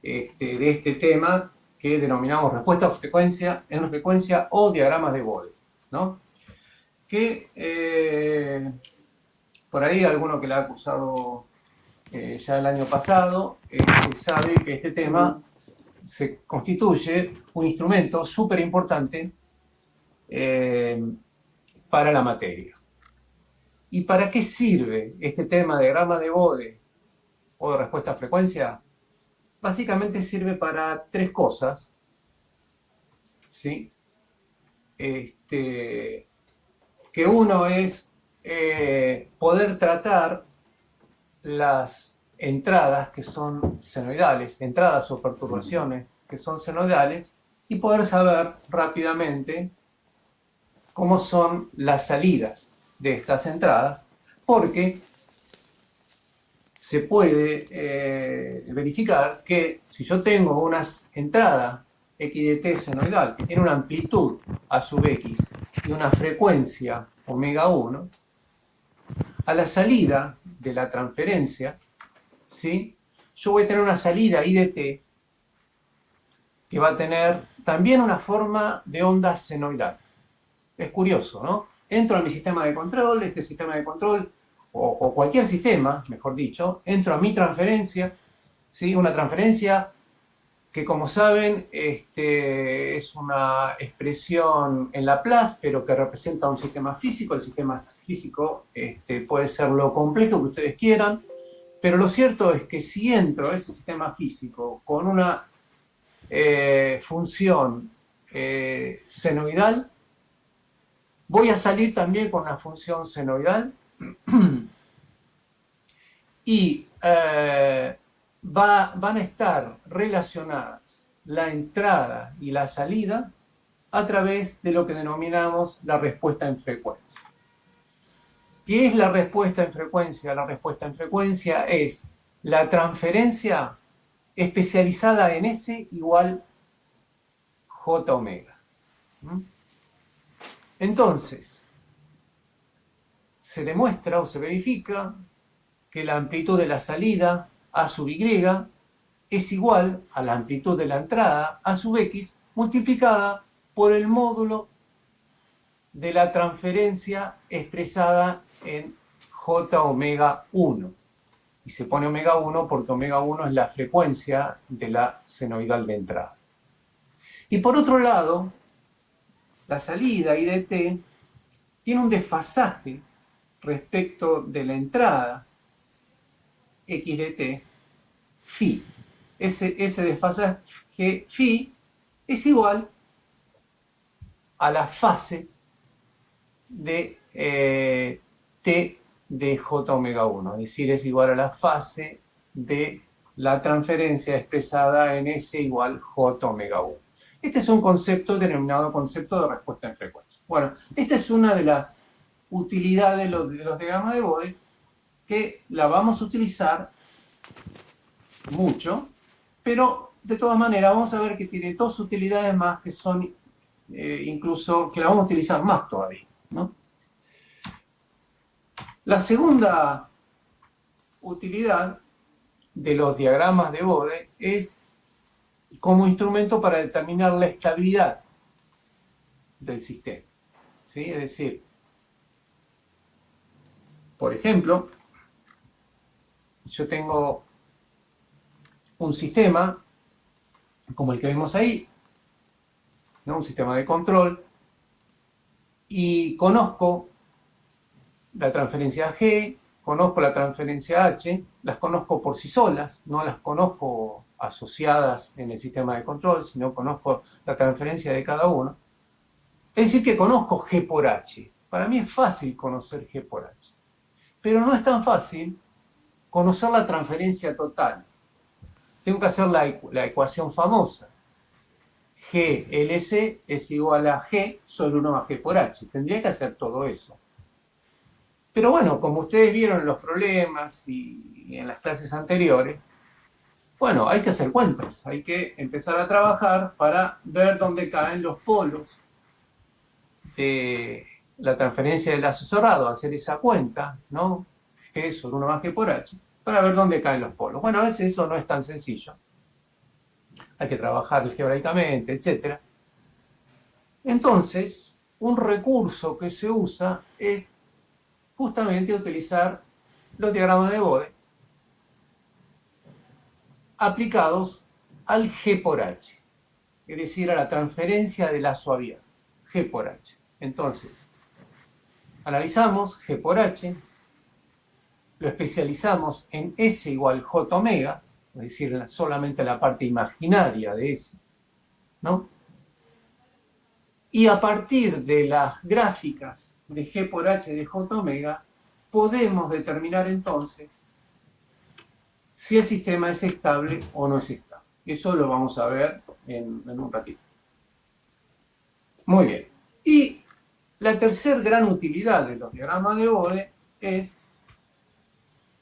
de este tema que denominamos respuesta en frecuencia o diagramas de Bode, ¿no? Que por ahí alguno que la ha acusado ya el año pasado sabe que este tema se constituye un instrumento súper importante para la materia. ¿Y para qué sirve este tema de diagrama de Bode o de respuesta a frecuencia? Básicamente sirve para tres cosas, ¿sí? Que uno es poder tratar las entradas que son senoidales, entradas o perturbaciones que son senoidales, y poder saber rápidamente cómo son las salidas de estas entradas, porque se puede verificar que si yo tengo una entrada x de t senoidal que tiene una amplitud a sub x y una frecuencia omega 1, a la salida de la transferencia, ¿sí?, yo voy a tener una salida I de t que va a tener también una forma de onda senoidal. Es curioso, ¿no? Entro a mi sistema de control, este sistema de control, o cualquier sistema, mejor dicho, entro a mi transferencia, ¿sí?, una transferencia que, como saben, es una expresión en Laplace, pero que representa un sistema físico. El sistema físico puede ser lo complejo que ustedes quieran, pero lo cierto es que si entro a ese sistema físico con una función senoidal, voy a salir también con una función senoidal, y van a estar relacionadas la entrada y la salida a través de lo que denominamos la respuesta en frecuencia. ¿Qué es la respuesta en frecuencia? La respuesta en frecuencia es la transferencia especializada en S igual J omega. Entonces, se demuestra o se verifica que la amplitud de la salida A sub Y es igual a la amplitud de la entrada A sub X multiplicada por el módulo de la transferencia expresada en J omega 1. Y se pone omega 1 porque omega 1 es la frecuencia de la senoidal de entrada. Y por otro lado, la salida I de t tiene un desfasaje respecto de la entrada X de t, phi. Ese desfasaje phi es igual a la fase de t de j omega 1, es decir, es igual a la fase de la transferencia expresada en S igual j omega 1. Este es un concepto denominado concepto de respuesta en frecuencia. Bueno, esta es una de las utilidades de los diagramas de Bode, que la vamos a utilizar mucho, pero de todas maneras vamos a ver que tiene dos utilidades más que son incluso, que la vamos a utilizar más todavía, ¿no? La segunda utilidad de los diagramas de Bode es como instrumento para determinar la estabilidad del sistema, ¿sí? Es decir, por ejemplo, yo tengo un sistema como el que vemos ahí, ¿no? Un sistema de control, y conozco la transferencia G, conozco la transferencia H, las conozco por sí solas, no las conozco asociadas en el sistema de control, sino conozco la transferencia de cada uno. Es decir, que conozco G por H. Para mí es fácil conocer G por H. Pero no es tan fácil conocer la transferencia total. Tengo que hacer la ecuación famosa. GLC es igual a G sobre 1 más G por H. Tendría que hacer todo eso. Pero bueno, como ustedes vieron en los problemas y en las clases anteriores, bueno, hay que hacer cuentas. Hay que empezar a trabajar para ver dónde caen los polos de la transferencia del lazo cerrado, hacer esa cuenta, ¿no? G sobre 1 más G por H, para ver dónde caen los polos. Bueno, a veces eso no es tan sencillo. Hay que trabajar algebraicamente, etc. Entonces, un recurso que se usa es justamente utilizar los diagramas de Bode aplicados al G por H, es decir, a la transferencia de lazo abierto, G por H. Entonces, analizamos G por H, lo especializamos en S igual J omega, es decir, solamente la parte imaginaria de S, ¿no? Y a partir de las gráficas de G por H de J omega, podemos determinar entonces si el sistema es estable o no es estable. Eso lo vamos a ver en un ratito. Muy bien. Y la tercera gran utilidad de los diagramas de Bode es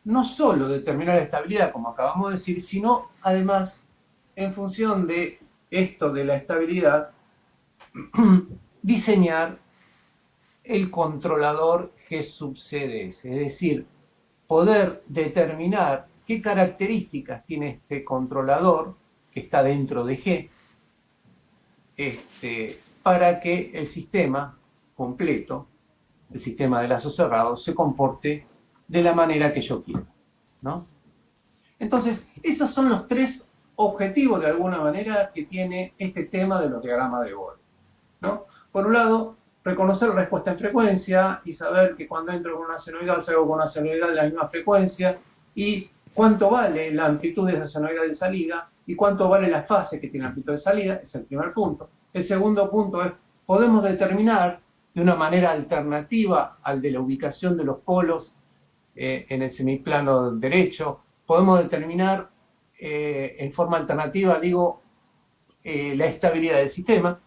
no solo determinar la estabilidad, como acabamos de decir, sino además, en función de esto de la estabilidad, diseñar el controlador G sub C de S, es decir, poder determinar qué características tiene este controlador que está dentro de G, para que el sistema completo, el sistema de lazo cerrado, se comporte de la manera que yo quiero, ¿no? Entonces, esos son los tres objetivos, de alguna manera, que tiene este tema de los diagramas de Bode, ¿no? Por un lado, reconocer la respuesta en frecuencia y saber que cuando entro con una senoidal salgo con una senoidal de la misma frecuencia, y cuánto vale la amplitud de esa senoidal de salida y cuánto vale la fase que tiene la amplitud de salida, es el primer punto. El segundo punto es, podemos determinar de una manera alternativa al de la ubicación de los polos en el semiplano derecho. Podemos determinar en forma alternativa, digo, la estabilidad del sistema.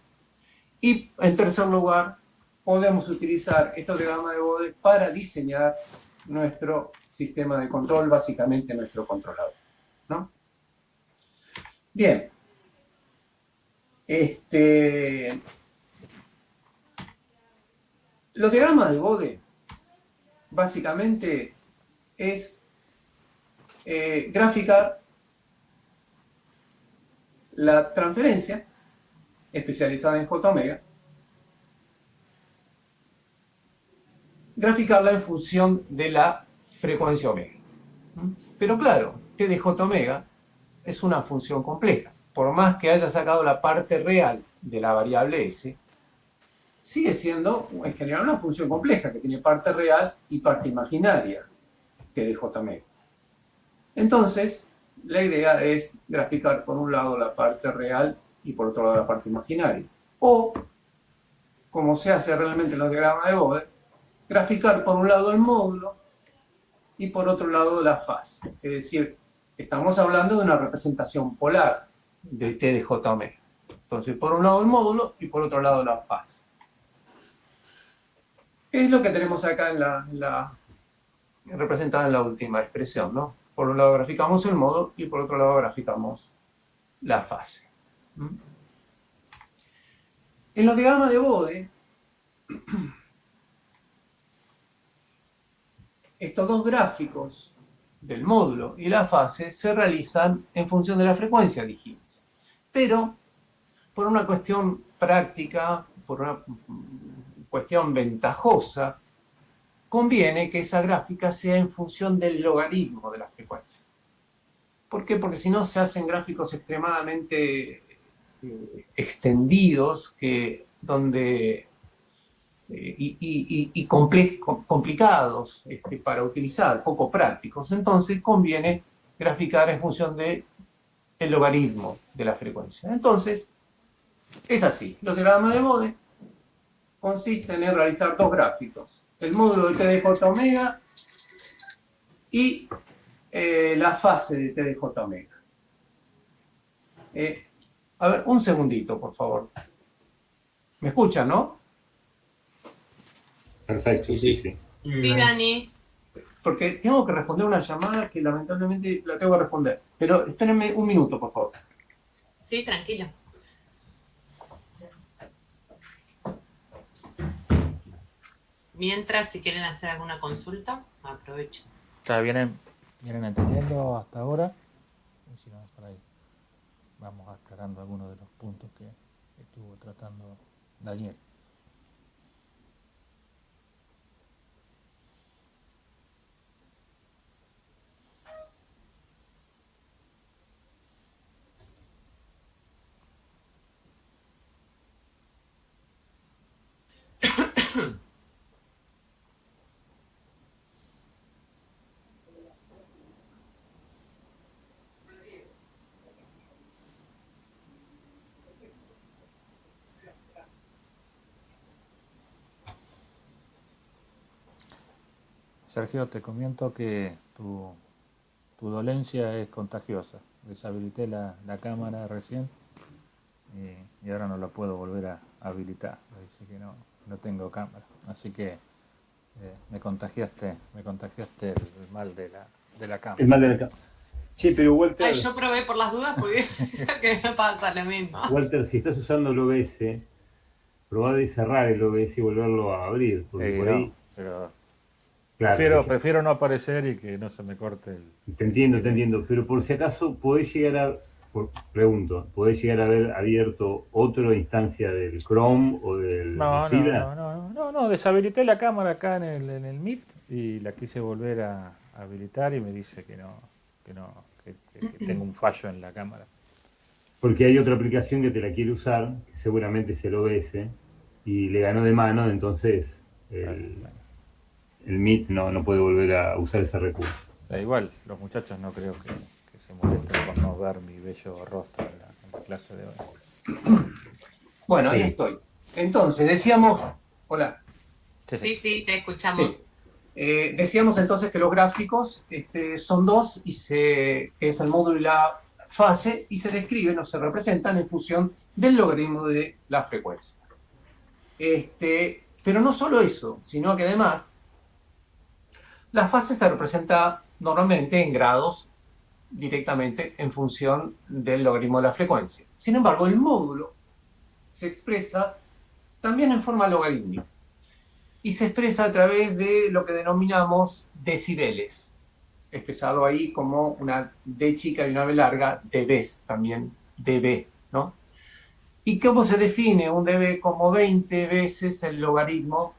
Y en tercer lugar, podemos utilizar estos diagramas de Bode para diseñar nuestro sistema de control, básicamente nuestro controlador, ¿no? Bien. Los diagramas de Bode básicamente es graficar la transferencia especializada en J omega, graficarla en función de la frecuencia omega. Pero claro, T de J omega es una función compleja. Por más que haya sacado la parte real de la variable S, sigue siendo en general una función compleja que tiene parte real y parte imaginaria, T de J omega. Entonces, la idea es graficar por un lado la parte real y por otro lado la parte imaginaria. O, como se hace realmente en los diagramas de Bode, graficar por un lado el módulo y por otro lado la fase. Es decir, estamos hablando de una representación polar de T de J omega. Entonces, por un lado el módulo y por otro lado la fase. Es lo que tenemos acá representado en la última expresión, ¿no? Por un lado graficamos el módulo y por otro lado graficamos la fase. En los diagramas de Bode, estos dos gráficos del módulo y la fase se realizan en función de la frecuencia, dijimos. Pero, por una cuestión práctica, por una cuestión ventajosa, conviene que esa gráfica sea en función del logaritmo de la frecuencia. ¿Por qué? Porque si no se hacen gráficos extremadamente extendidos y complicados para utilizar, poco prácticos. Entonces conviene graficar en función del logaritmo de la frecuencia. Entonces, es así. Los diagramas de Bode consisten en realizar dos gráficos. El módulo de T de J omega y la fase de T de J omega. A ver, un segundito, por favor. ¿Me escuchan, no? Perfecto, sí. Sí, Dani. Porque tengo que responder una llamada que lamentablemente la tengo que responder. Pero espérenme un minuto, por favor. Sí, tranquilo. Mientras, si quieren hacer alguna consulta, aprovechen. O sea, vienen entendiendo hasta ahora. Y si no, por ahí vamos aclarando algunos de los puntos que estuvo tratando Daniel. Sergio, te comento que tu dolencia es contagiosa. Deshabilité la cámara recién y ahora no la puedo volver a habilitar. Dice que no tengo cámara. Así que me contagiaste el mal de la cámara. El mal de la cámara. Che, pero Walter... Ay, yo probé por las dudas, porque que me pasa lo mismo. Walter, si estás usando el OBS, probá de cerrar el OBS y volverlo a abrir. Porque por ahí... pero claro, prefiero no aparecer y que no se me corte el... Te entiendo, pero por si acaso podés llegar a haber abierto otra instancia del Chrome o del Mozilla. No, deshabilité la cámara acá en el Meet y la quise volver a habilitar y me dice que tengo un fallo en la cámara. Porque hay otra aplicación que te la quiere usar, que seguramente es el OBS, y le ganó de mano, entonces el Meet no puede volver a usar ese recurso. Igual, los muchachos no creo que se molesten por no ver mi bello rostro en la clase de hoy. Bueno, ahí estoy. Entonces, decíamos... Hola. Sí, te escuchamos. Sí. Decíamos entonces que los gráficos son dos, que es el módulo y la fase, y se describen o se representan en función del logaritmo de la frecuencia. Pero no solo eso, sino que además la fase se representa normalmente en grados directamente en función del logaritmo de la frecuencia. Sin embargo, el módulo se expresa también en forma logarítmica y se expresa a través de lo que denominamos decibeles, expresado ahí como una D chica y una B larga, dBs también, dB, ¿no? ¿Y cómo se define un dB? Como 20 veces el logaritmo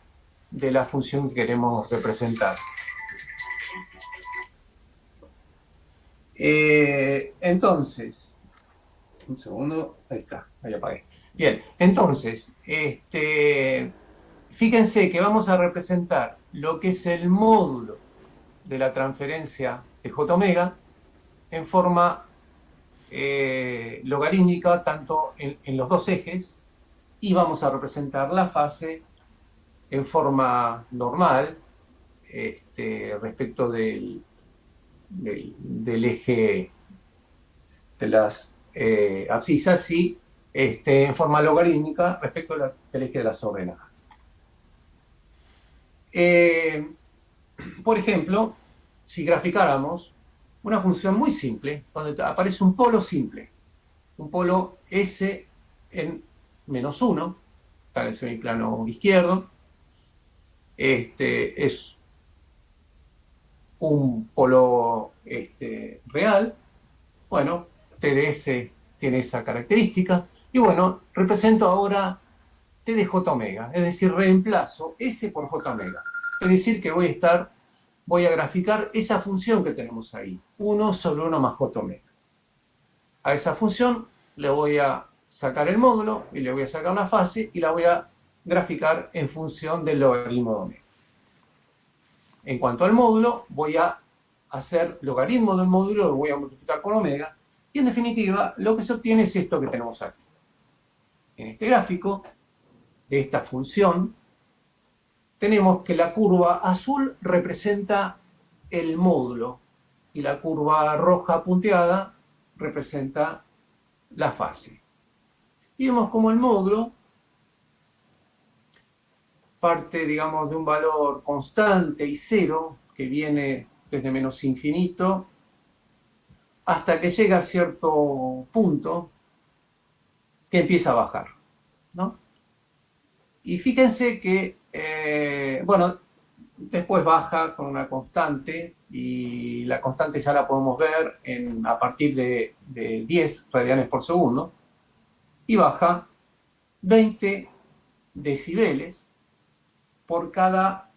de la función que queremos representar. Entonces, un segundo, ahí está, ahí apagué. Bien, entonces, fíjense que vamos a representar lo que es el módulo de la transferencia de J omega en forma logarítmica, tanto en los dos ejes, y vamos a representar la fase en forma normal respecto del eje de las abscisas y en forma logarítmica respecto del eje de las ordenadas. Por ejemplo, si graficáramos una función muy simple, donde aparece un polo simple, un polo S en menos 1, está en el semiplano izquierdo, es un polo real, bueno, TDS tiene esa característica, y bueno, represento ahora T de J omega, es decir, reemplazo S por J omega, es decir, que voy a graficar esa función que tenemos ahí, 1 sobre 1 más J omega. A esa función le voy a sacar el módulo y le voy a sacar la fase y la voy a graficar en función del logaritmo de omega. En cuanto al módulo, voy a hacer logaritmo del módulo, lo voy a multiplicar por omega, y en definitiva, lo que se obtiene es esto que tenemos aquí. En este gráfico de esta función, tenemos que la curva azul representa el módulo y la curva roja punteada representa la fase. Y vemos como el módulo parte, digamos, de un valor constante y cero que viene desde menos infinito hasta que llega a cierto punto que empieza a bajar, ¿no? Y fíjense que, bueno, después baja con una constante y la constante ya la podemos ver a partir de 10 radianes por segundo y baja 20 decibeles por cada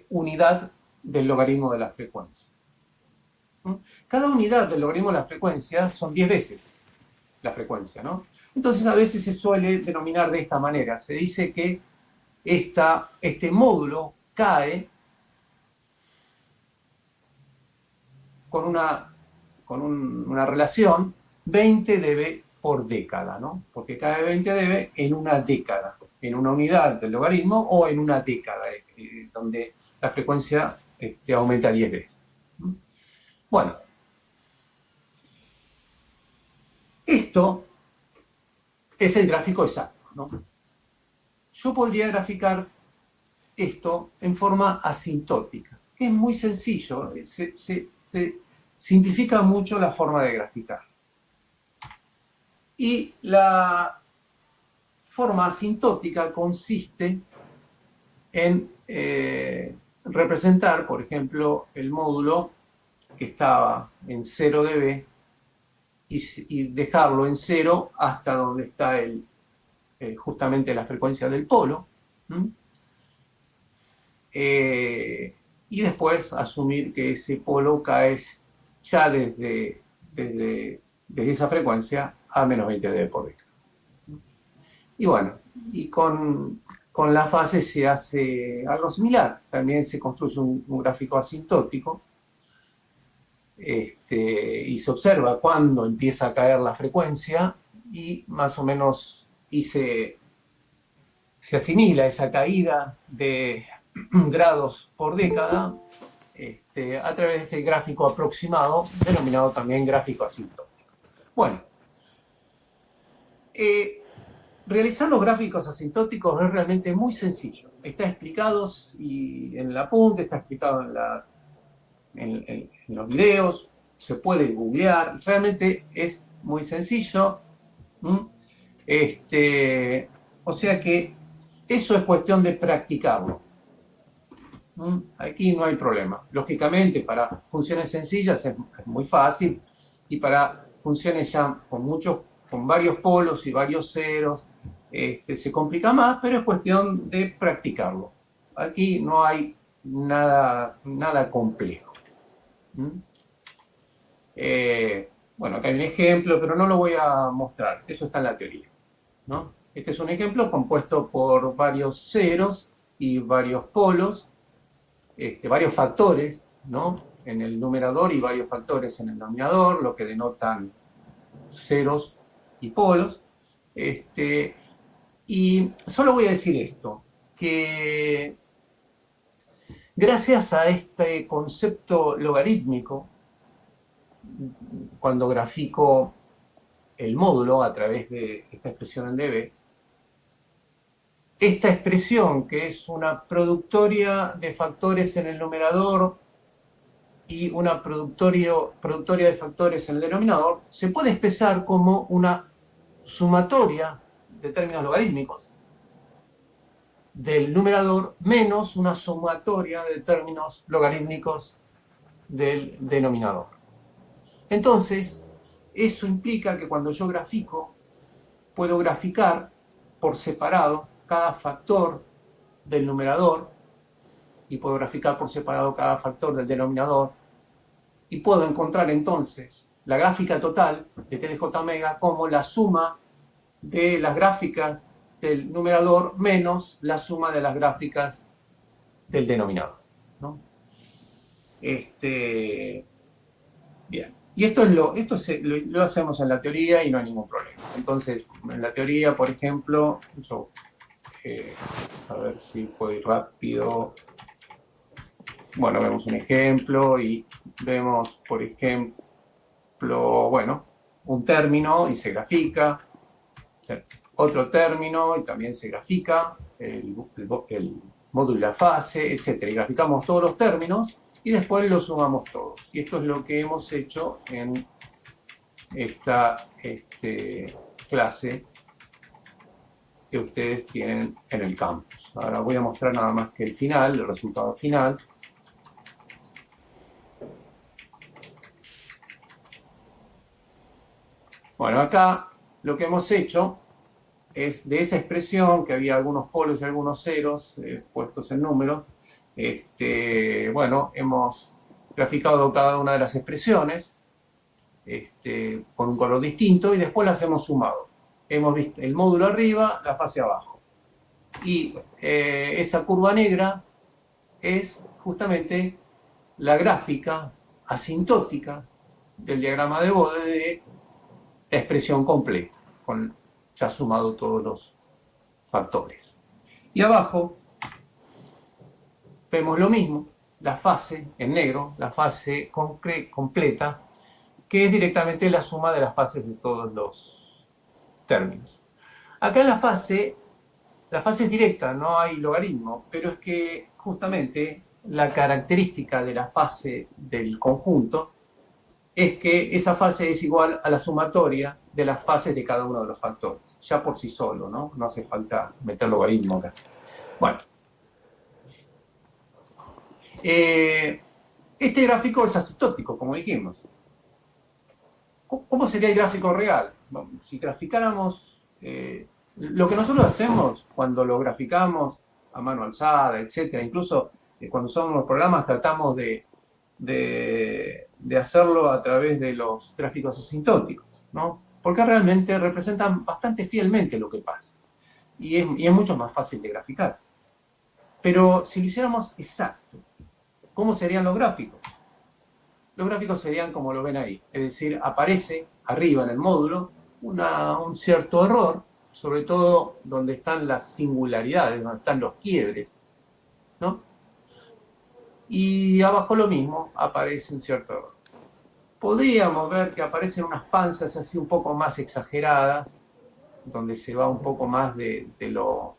unidad del logaritmo de la frecuencia. Cada unidad del logaritmo de la frecuencia son 10 veces la frecuencia, ¿no? Entonces a veces se suele denominar de esta manera. Se dice que este módulo cae con una relación 20 dB por década, ¿no? Porque cae 20 dB en una década, en una unidad del logaritmo o en una década, donde la frecuencia aumenta 10 veces. Bueno, esto es el gráfico exacto, ¿no? Yo podría graficar esto en forma asintótica, que es muy sencillo, se simplifica mucho la forma de graficar. Y la forma asintótica consiste en representar, por ejemplo, el módulo que estaba en 0 dB y dejarlo en 0 hasta donde está justamente la frecuencia del polo. Y después asumir que ese polo cae ya desde esa frecuencia a menos 20 dB por década. Y bueno, y con la fase se hace algo similar. También se construye un gráfico asintótico y se observa cuándo empieza a caer la frecuencia y más o menos se asimila esa caída de grados por década a través de ese gráfico aproximado, denominado también gráfico asintótico. Bueno, realizar los gráficos asintóticos es realmente muy sencillo. Está explicado en la apunte, está explicado en los videos, se puede googlear, realmente es muy sencillo. O sea que eso es cuestión de practicarlo. Aquí no hay problema. Lógicamente, para funciones sencillas es muy fácil, y para funciones ya con varios polos y varios ceros, se complica más, pero es cuestión de practicarlo. Aquí no hay nada complejo. Bueno, acá hay un ejemplo, pero no lo voy a mostrar. Eso está en la teoría, ¿no? Este es un ejemplo compuesto por varios ceros y varios polos, varios factores, ¿no?, en el numerador y varios factores en el denominador, lo que denotan ceros y polos. Y solo voy a decir esto, que gracias a este concepto logarítmico, cuando grafico el módulo a través de esta expresión en dB, esta expresión, que es una productoria de factores en el numerador y una productoria de factores en el denominador, se puede expresar como una sumatoria de términos logarítmicos del numerador menos una sumatoria de términos logarítmicos del denominador. Entonces, eso implica que cuando yo grafico, puedo graficar por separado cada factor del numerador, y puedo graficar por separado cada factor del denominador, y puedo encontrar entonces la gráfica total de T de J omega como la suma de las gráficas del numerador menos la suma de las gráficas del denominador, ¿no? Bien. Y esto lo hacemos en la teoría y no hay ningún problema. Entonces, en la teoría, por ejemplo, a ver si puedo ir rápido. Bueno, vemos un ejemplo y vemos, por ejemplo, bueno, un término y se grafica, otro término y también se grafica, el módulo y la fase, etc. Y graficamos todos los términos y después los sumamos todos. Y esto es lo que hemos hecho en esta clase que ustedes tienen en el campus. Ahora voy a mostrar nada más que el resultado final. Bueno, acá lo que hemos hecho es, de esa expresión, que había algunos polos y algunos ceros puestos en números, bueno, hemos graficado cada una de las expresiones con un color distinto y después las hemos sumado. Hemos visto el módulo arriba, la fase abajo. Y esa curva negra es justamente la gráfica asintótica del diagrama de Bode de la expresión completa, con ya sumado todos los factores. Y abajo vemos lo mismo, la fase en negro, la fase completa, que es directamente la suma de las fases de todos los términos. Acá en la fase es directa, no hay logaritmo, pero es que justamente la característica de la fase del conjunto es que esa fase es igual a la sumatoria de las fases de cada uno de los factores, ya por sí solo, ¿no? No hace falta meter logaritmo acá. Bueno. Este gráfico es asintótico, como dijimos. ¿Cómo sería el gráfico real? Si graficáramos lo que nosotros hacemos cuando lo graficamos a mano alzada, etcétera, incluso cuando usamos los programas tratamos de hacerlo a través de los gráficos asintóticos, ¿no? Porque realmente representan bastante fielmente lo que pasa y es mucho más fácil de graficar. Pero si lo hiciéramos exacto, ¿cómo serían los gráficos? Los gráficos serían como lo ven ahí, es decir, aparece arriba en el módulo un cierto error, sobre todo donde están las singularidades, donde están los quiebres. ¿no? Y abajo lo mismo, aparece un cierto error. Podríamos ver que aparecen unas panzas así un poco más exageradas, donde se va un poco más de lo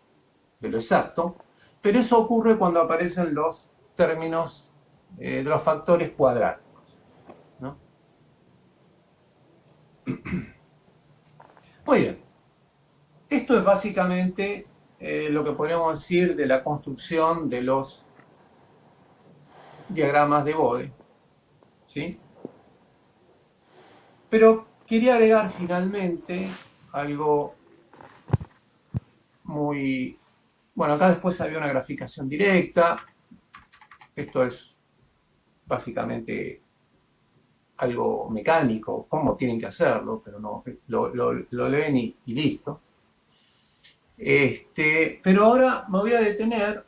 exacto, pero eso ocurre cuando aparecen los términos de los factores cuadráticos, ¿no? Muy bien, esto es básicamente lo que podríamos decir de la construcción de los diagramas de Bode, ¿sí? Pero quería agregar finalmente algo muy... Bueno, acá después había una graficación directa. Esto es básicamente algo mecánico, cómo tienen que hacerlo, pero no, lo leen y listo. Pero ahora me voy a detener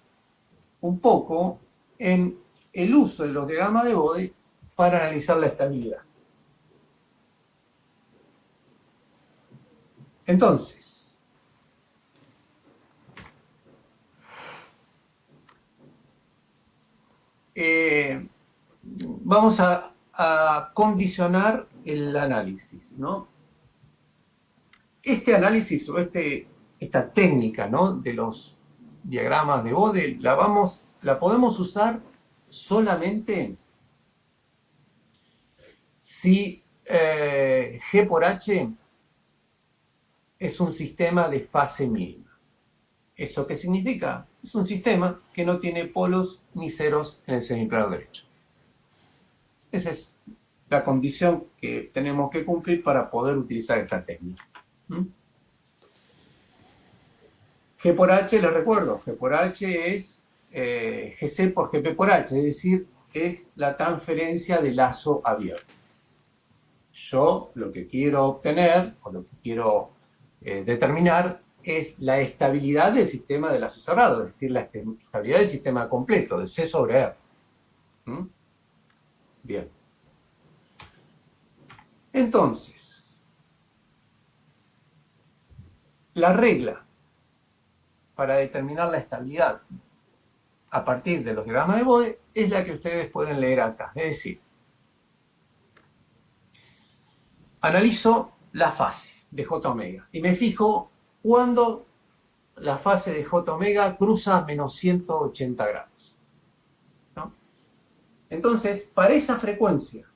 un poco en el uso de los diagramas de Bode para analizar la estabilidad. Entonces, vamos a condicionar el análisis, ¿no? Este análisis o esta técnica, ¿no?, de los diagramas de Bode la podemos usar solamente si G por H es un sistema de fase mínima. ¿Eso qué significa? Es un sistema que no tiene polos ni ceros en el semiplano derecho. Esa es la condición que tenemos que cumplir para poder utilizar esta técnica. G por H, les recuerdo, G por H es GC por GP por H, es decir, es la transferencia de lazo abierto. Yo lo que quiero obtener, o lo que quiero determinar, es la estabilidad del sistema de lazo cerrado, es decir, la estabilidad del sistema completo, de C sobre R. Bien. Entonces, la regla para determinar la estabilidad a partir de los diagramas de Bode es la que ustedes pueden leer acá. Es decir, analizo la fase de J omega y me fijo cuando la fase de J omega cruza menos 180 grados, ¿no? Entonces, para esa frecuencia,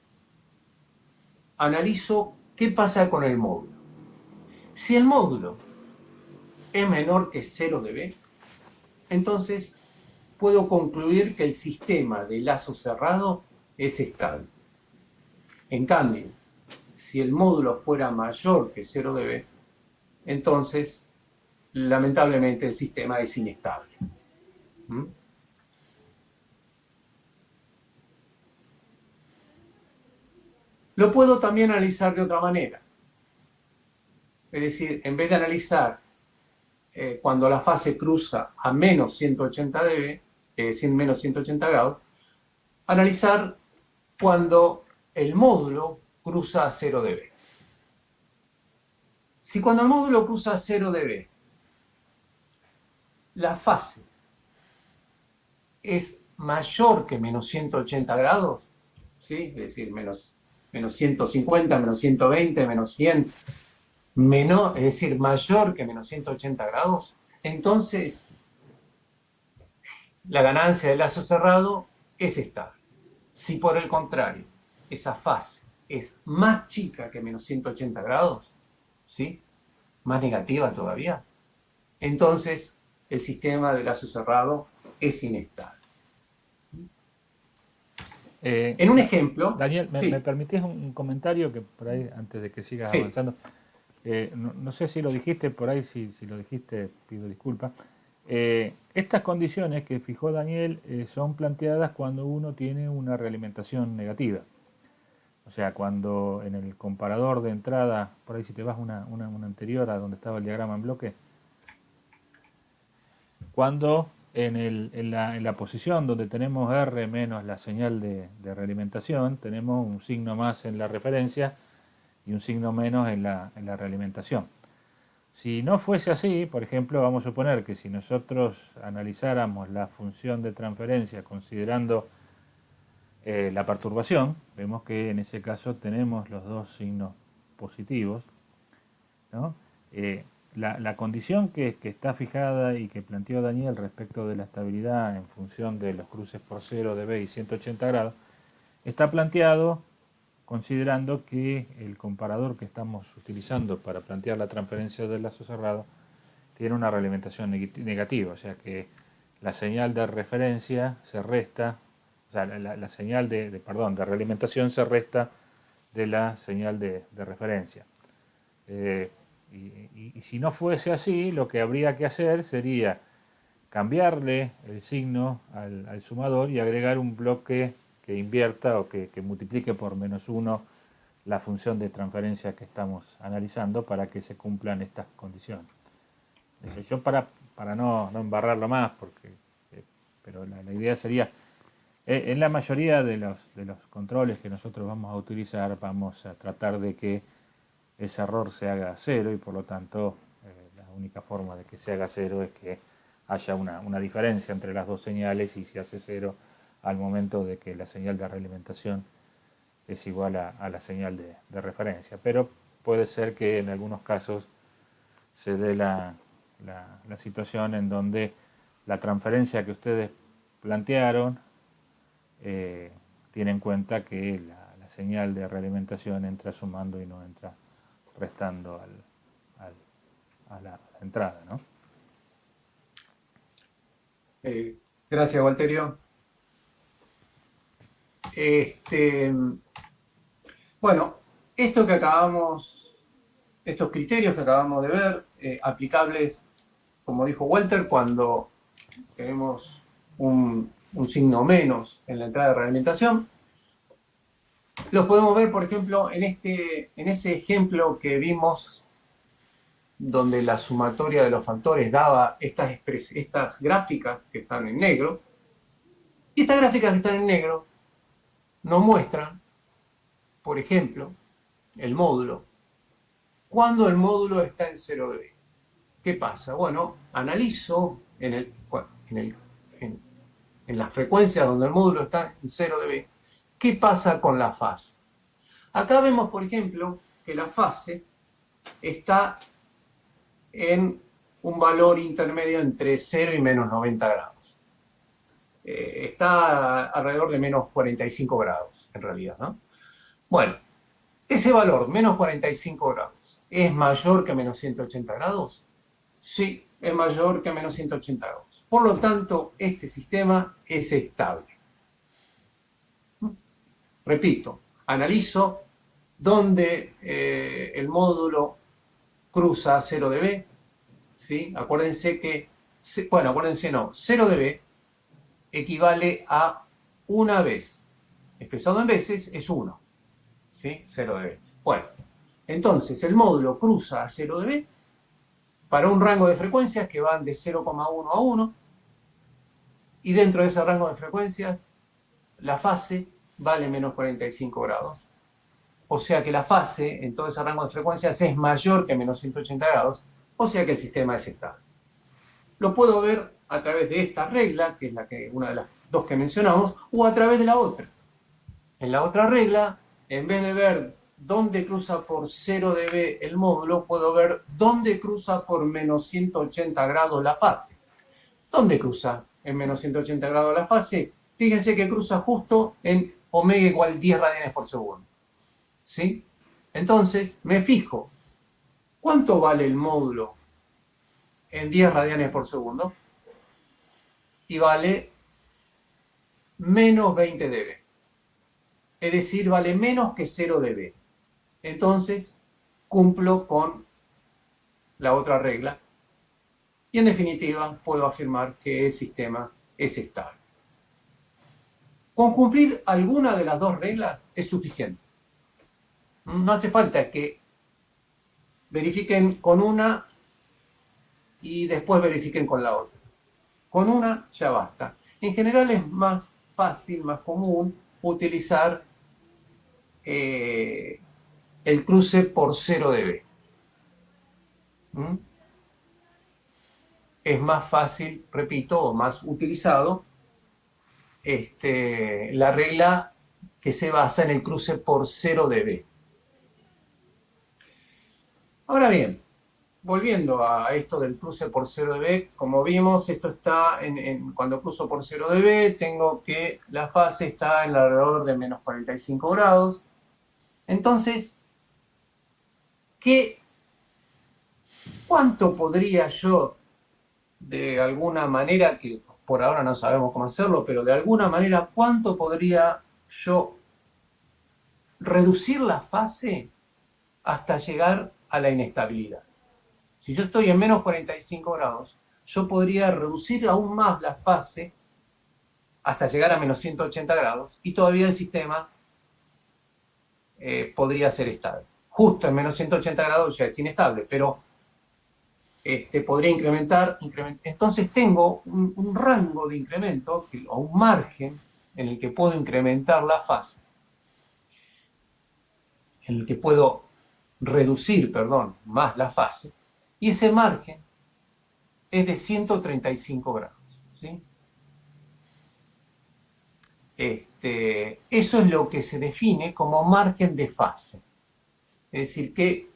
analizo qué pasa con el módulo. Si el módulo es menor que 0 dB, entonces puedo concluir que el sistema de lazo cerrado es estable. En cambio, si el módulo fuera mayor que 0 dB, entonces, lamentablemente, el sistema es inestable. Lo puedo también analizar de otra manera. Es decir, en vez de analizar cuando la fase cruza a menos 180 dB, menos 180 grados, analizar cuando el módulo cruza a 0 dB. Si cuando el módulo cruza a 0 dB, la fase es mayor que menos 180 grados, ¿sí? Es decir, menos 150, menos 120, menos 100, es decir, mayor que menos 180 grados, entonces la ganancia del lazo cerrado es estable. Si por el contrario, esa fase es más chica que menos 180 grados, ¿sí?, más negativa todavía, entonces el sistema de lazo cerrado es inestable. En un ejemplo... Daniel, sí. ¿me permitís un comentario que por ahí, antes de que sigas avanzando? No sé si lo dijiste, por ahí si lo dijiste pido disculpas. Estas condiciones que fijó Daniel son planteadas cuando uno tiene una realimentación negativa. O sea, cuando en el comparador de entrada, por ahí si te vas una anterior a donde estaba el diagrama en bloque, cuando en la posición donde tenemos R menos la señal de realimentación, tenemos un signo más en la referencia y un signo menos en la realimentación. Si no fuese así, por ejemplo, vamos a suponer que si nosotros analizáramos la función de transferencia considerando la perturbación, vemos que en ese caso tenemos los dos signos positivos, ¿no? La condición que está fijada y que planteó Daniel respecto de la estabilidad en función de los cruces por 0 de B y 180 grados, está planteado considerando que el comparador que estamos utilizando para plantear la transferencia del lazo cerrado tiene una realimentación negativa, o sea que la señal de referencia se resta, o sea, la señal de realimentación se resta de la señal de referencia. Y si no fuese así, lo que habría que hacer sería cambiarle el signo al sumador y agregar un bloque que invierta o que multiplique por -1 la función de transferencia que estamos analizando para que se cumplan estas condiciones. Eso, yo para no embarrarlo más, pero la idea sería, en la mayoría de los controles que nosotros vamos a utilizar, vamos a tratar de que ese error se haga 0 y por lo tanto la única forma de que se haga 0 es que haya una diferencia entre las dos señales y se hace 0 al momento de que la señal de realimentación es igual a la señal de referencia. Pero puede ser que en algunos casos se dé la situación en donde la transferencia que ustedes plantearon tiene en cuenta que la señal de realimentación entra sumando y no entra restando a la entrada, ¿no? Gracias, Walterio. Bueno, estos criterios que acabamos de ver, aplicables, como dijo Walter, cuando tenemos un signo menos en la entrada de realimentación, los podemos ver, por ejemplo, en ese ejemplo que vimos, donde la sumatoria de los factores daba estas gráficas que están en negro. Y estas gráficas que están en negro nos muestran, por ejemplo, el módulo. Cuando el módulo está en 0 dB. ¿Qué pasa? Bueno, analizo en las frecuencias donde el módulo está en 0 dB, ¿qué pasa con la fase? Acá vemos, por ejemplo, que la fase está en un valor intermedio entre 0 y menos 90 grados. Está alrededor de menos 45 grados, en realidad, ¿no? Bueno, ese valor, menos 45 grados, ¿es mayor que menos 180 grados? Sí, es mayor que menos 180 grados. Por lo tanto, este sistema es estable. Repito, analizo dónde el módulo cruza 0 dB, ¿sí? Acuérdense que, bueno, acuérdense no, 0 dB equivale a una vez. Expresado en veces es 1, ¿sí? 0 dB. Bueno, entonces el módulo cruza a 0 dB para un rango de frecuencias que van de 0,1 a 1, y dentro de ese rango de frecuencias la fase vale menos 45 grados. O sea que la fase en todo ese rango de frecuencias es mayor que menos 180 grados, o sea que el sistema es estable. Lo puedo ver a través de esta regla, que es una de las dos que mencionamos, o a través de la otra. En la otra regla, en vez de ver dónde cruza por 0 dB el módulo, puedo ver dónde cruza por menos 180 grados la fase. ¿Dónde cruza en menos 180 grados la fase? Fíjense que cruza justo en omega igual 10 radianes por segundo. ¿Sí? Entonces, me fijo, ¿cuánto vale el módulo en 10 radianes por segundo? Y vale menos 20 dB. Es decir, vale menos que 0 dB. Entonces, cumplo con la otra regla. Y en definitiva, puedo afirmar que el sistema es estable. Con cumplir alguna de las dos reglas es suficiente. No hace falta que verifiquen con una y después verifiquen con la otra. Con una ya basta. En general es más fácil, más común utilizar el cruce por 0 dB. ¿Mm? Es más fácil, repito, o más utilizado la regla que se basa en el cruce por 0 de B. Ahora bien, volviendo a esto del cruce por 0 de B, como vimos, esto está cuando cruzo por 0 de B, tengo que la fase está en alrededor de menos 45 grados. Entonces, ¿cuánto podría yo, de alguna manera, que por ahora no sabemos cómo hacerlo, pero de alguna manera, cuánto podría yo reducir la fase hasta llegar a la inestabilidad? Si yo estoy en menos 45 grados, yo podría reducir aún más la fase hasta llegar a menos 180 grados y todavía el sistema podría ser estable. Justo en menos 180 grados ya es inestable, pero podría incrementar. Entonces tengo un rango de incremento o un margen en el que puedo incrementar la fase, en el que puedo reducir, más la fase, y ese margen es de 135 grados. ¿Sí? Eso es lo que se define como margen de fase. Es decir, qué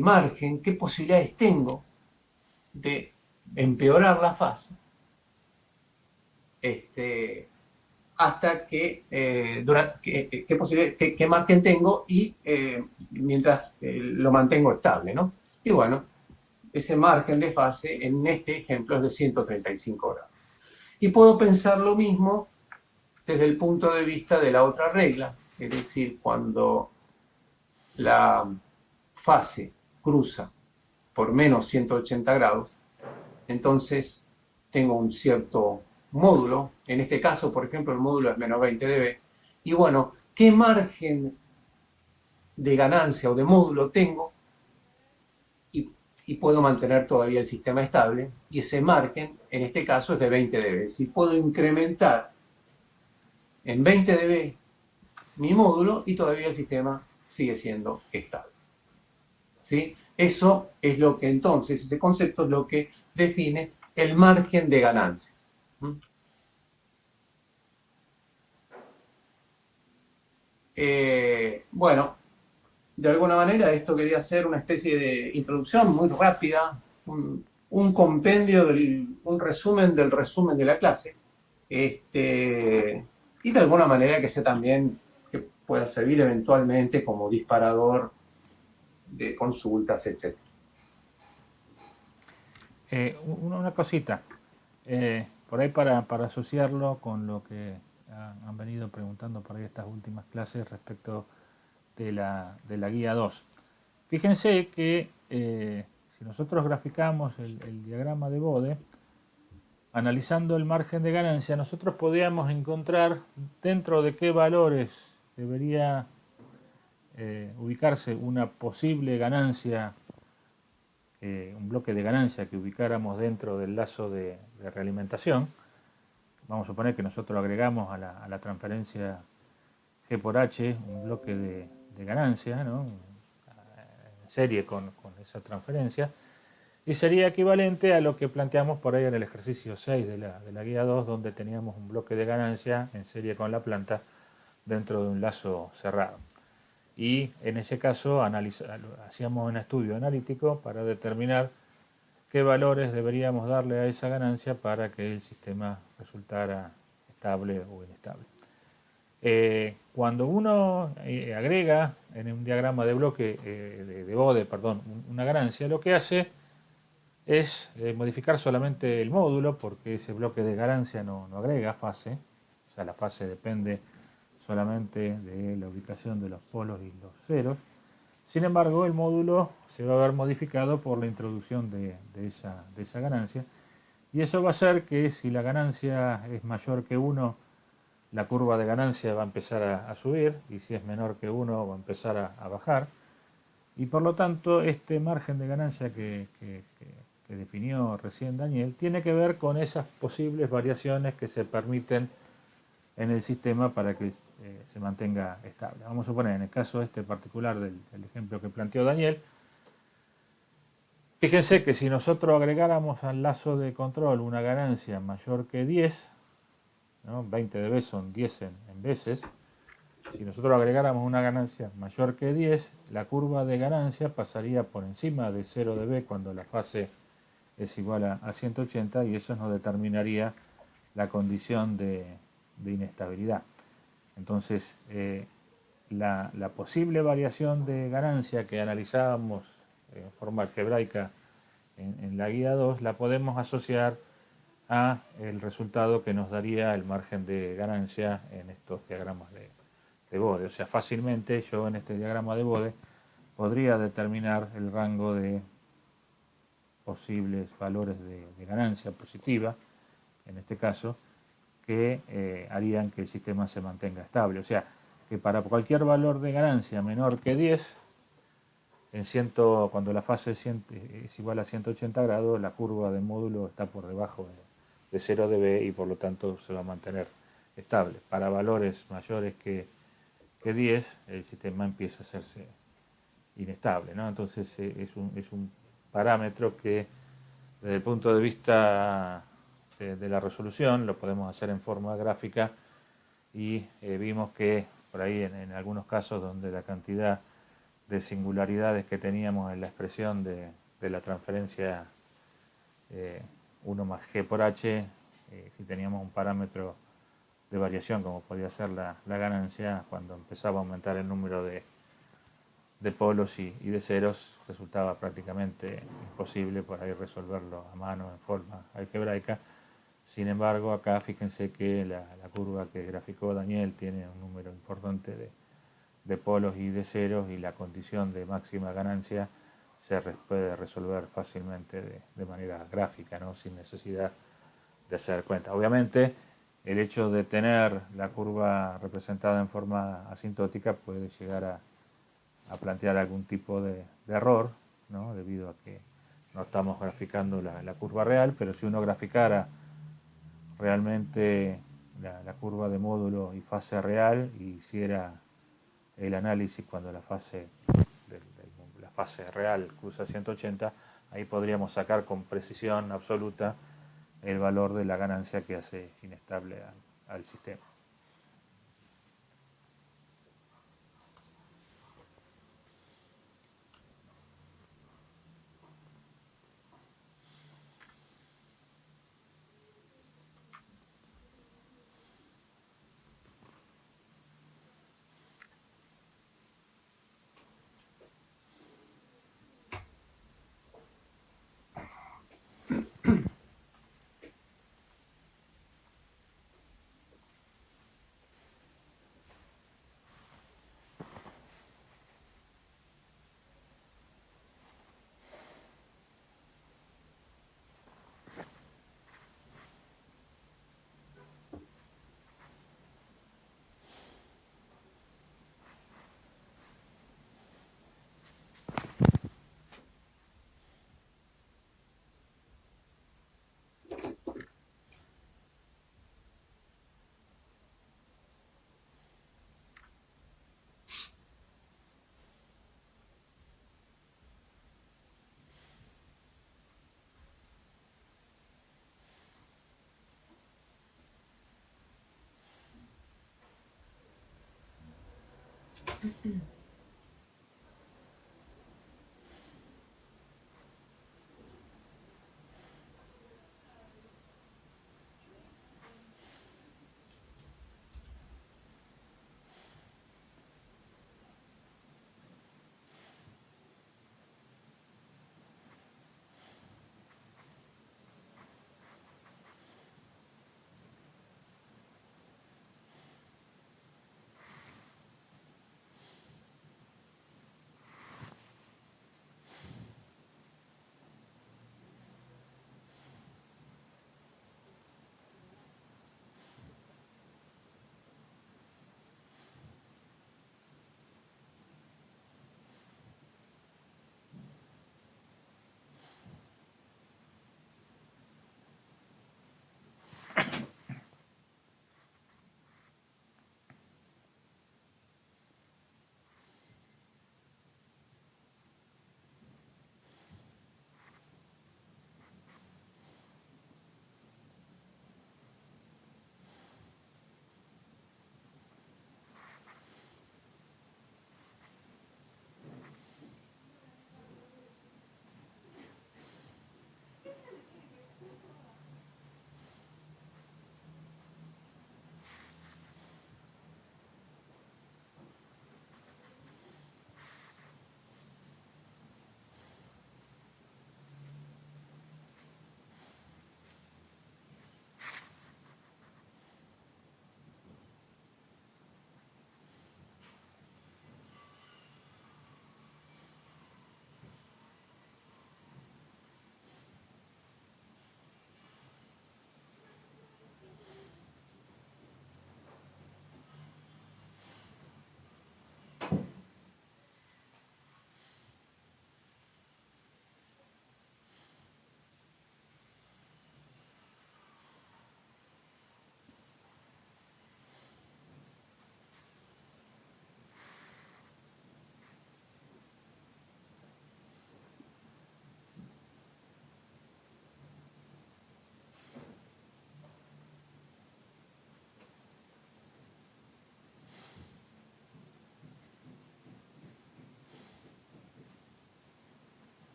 margen, qué posibilidades tengo de empeorar la fase hasta qué margen tengo y mientras lo mantengo estable, ¿no? Y bueno, ese margen de fase en este ejemplo es de 135 grados. Y puedo pensar lo mismo desde el punto de vista de la otra regla, es decir, cuando la fase cruza por menos 180 grados, entonces tengo un cierto módulo, en este caso, por ejemplo, el módulo es menos 20 dB, y bueno, ¿qué margen de ganancia o de módulo tengo? Y puedo mantener todavía el sistema estable, y ese margen, en este caso, es de 20 dB. Si puedo incrementar en 20 dB mi módulo y todavía el sistema sigue siendo estable. ¿Sí? Eso es lo que entonces, ese concepto es lo que define el margen de ganancia. Bueno, de alguna manera esto quería ser una especie de introducción muy rápida, un compendio, un resumen de la clase, y de alguna manera que sea también que pueda servir eventualmente como disparador de consultas, etc. Una cosita, por ahí para asociarlo con lo que han venido preguntando por ahí estas últimas clases respecto de la guía 2. Fíjense que si nosotros graficamos el diagrama de Bode, analizando el margen de ganancia, nosotros podríamos encontrar dentro de qué valores debería ubicarse una posible ganancia, un bloque de ganancia que ubicáramos dentro del lazo de realimentación. Vamos a suponer que nosotros agregamos a la transferencia G por H un bloque de ganancia, ¿no? En serie con esa transferencia, y sería equivalente a lo que planteamos por ahí en el ejercicio 6 de la guía 2, donde teníamos un bloque de ganancia en serie con la planta dentro de un lazo cerrado. Y en ese caso hacíamos un estudio analítico para determinar qué valores deberíamos darle a esa ganancia para que el sistema resultara estable o inestable. Cuando uno agrega en un diagrama de bloque de Bode, una ganancia, lo que hace es modificar solamente el módulo, porque ese bloque de ganancia no agrega fase, o sea, la fase depende solamente de la ubicación de los polos y los ceros. Sin embargo, el módulo se va a ver modificado por la introducción de esa ganancia, y eso va a hacer que si la ganancia es mayor que 1, la curva de ganancia va a empezar a subir, y si es menor que 1 va a empezar a bajar, y por lo tanto este margen de ganancia que definió recién Daniel tiene que ver con esas posibles variaciones que se permiten en el sistema para que se mantenga estable. Vamos a suponer, en el caso particular del ejemplo que planteó Daniel, Fíjense que si nosotros agregáramos al lazo de control una ganancia mayor que 10, ¿no? 20 dB son 10 en veces. Si nosotros agregáramos una ganancia mayor que 10, la curva de ganancia pasaría por encima de 0 dB cuando la fase es igual a 180, y eso nos determinaría la condición de inestabilidad. Entonces, la posible variación de ganancia que analizábamos en forma algebraica en la guía 2, la podemos asociar a el resultado que nos daría el margen de ganancia en estos diagramas de Bode. O sea, fácilmente yo en este diagrama de Bode podría determinar el rango de posibles valores de ganancia positiva, en este caso, que harían que el sistema se mantenga estable. O sea, que para cualquier valor de ganancia menor que 10, cuando la fase es igual a 180 grados, la curva de módulo está por debajo de 0 dB y por lo tanto se va a mantener estable. Para valores mayores que 10, el sistema empieza a hacerse inestable, ¿no? Entonces es un parámetro que desde el punto de vista de la resolución lo podemos hacer en forma gráfica, y vimos que por ahí en algunos casos donde la cantidad de singularidades que teníamos en la expresión de la transferencia 1 más g por h, si teníamos un parámetro de variación como podía ser la ganancia, cuando empezaba a aumentar el número de polos y de ceros, resultaba prácticamente imposible por ahí resolverlo a mano en forma algebraica. Sin embargo, acá fíjense que la curva que graficó Daniel tiene un número importante de polos y de ceros, y la condición de máxima ganancia se puede resolver fácilmente de manera gráfica, ¿no? Sin necesidad de hacer cuenta. Obviamente, el hecho de tener la curva representada en forma asintótica puede llegar a plantear algún tipo de error, ¿no? Debido a que no estamos graficando la curva real, pero si uno graficara realmente la curva de módulo y fase real y hiciera el análisis cuando la fase real cruza 180, ahí podríamos sacar con precisión absoluta el valor de la ganancia que hace inestable al sistema.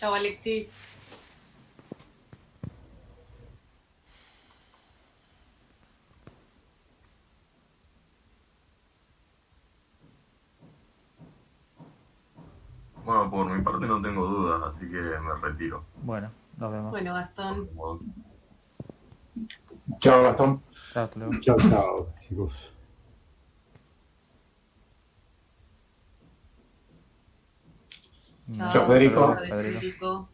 Chao, Alexis. Bueno, por mi parte no tengo dudas, así que me retiro. Bueno, nos vemos. Bueno, Gastón. Chao, Gastón. Chao, hasta luego. Chao, chao, chicos. Chao, Federico. Federico.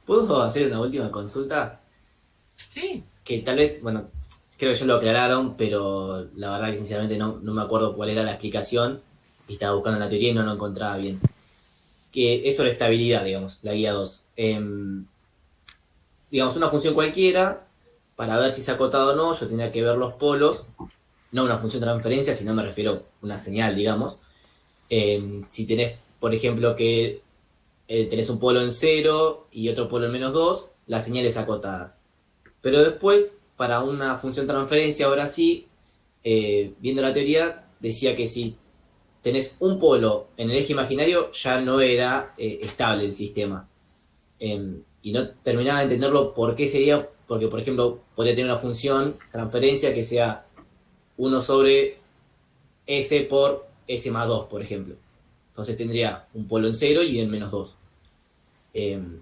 ¿Puedo hacer una última consulta? Sí. Que tal vez, bueno, creo que ya lo aclararon, pero la verdad que sinceramente no me acuerdo cuál era la explicación y estaba buscando la teoría y no lo encontraba bien. Que es sobre estabilidad, digamos, la guía 2. Digamos, una función cualquiera, para ver si se ha acotado o no, yo tendría que ver los polos, no una función de transferencia, sino me refiero a una señal, digamos. Si tenés, por ejemplo, que tenés un polo en 0 y otro polo en -2, la señal es acotada. Pero después, para una función de transferencia, ahora sí, viendo la teoría, decía que si tenés un polo en el eje imaginario, ya no era estable el sistema. Y no terminaba de entenderlo por qué sería, porque por ejemplo, podría tener una función transferencia que sea 1 sobre S por S más 2, por ejemplo. Entonces tendría un polo en 0 y en -2.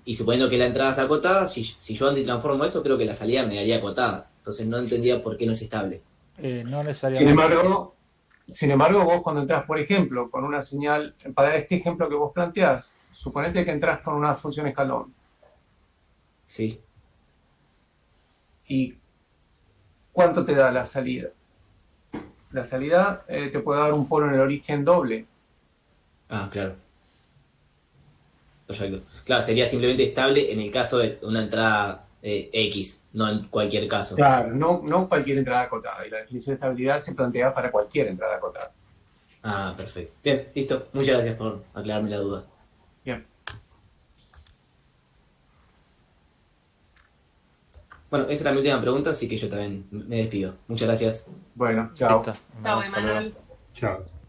Y suponiendo que la entrada es acotada, si yo antitransformo eso, creo que la salida me daría acotada. Entonces no entendía por qué no es estable. No necesariamente. Sin embargo, vos cuando entras, por ejemplo, con una señal, para este ejemplo que vos planteás, suponete que entras con una función escalón. Sí. ¿Y cuánto te da la salida? La salida te puede dar un polo en el origen doble. Ah, claro. Perfecto. Claro, sería simplemente estable en el caso de una entrada X, no en cualquier caso. Claro, no cualquier entrada acotada. Y la definición de estabilidad se plantea para cualquier entrada acotada. Ah, perfecto. Bien, listo. Muchas gracias por aclararme la duda. Bien. Bueno, esa era mi última pregunta, así que yo también me despido. Muchas gracias. Bueno, chao. Listo. Chao, Hasta luego. Emanuel. Chao.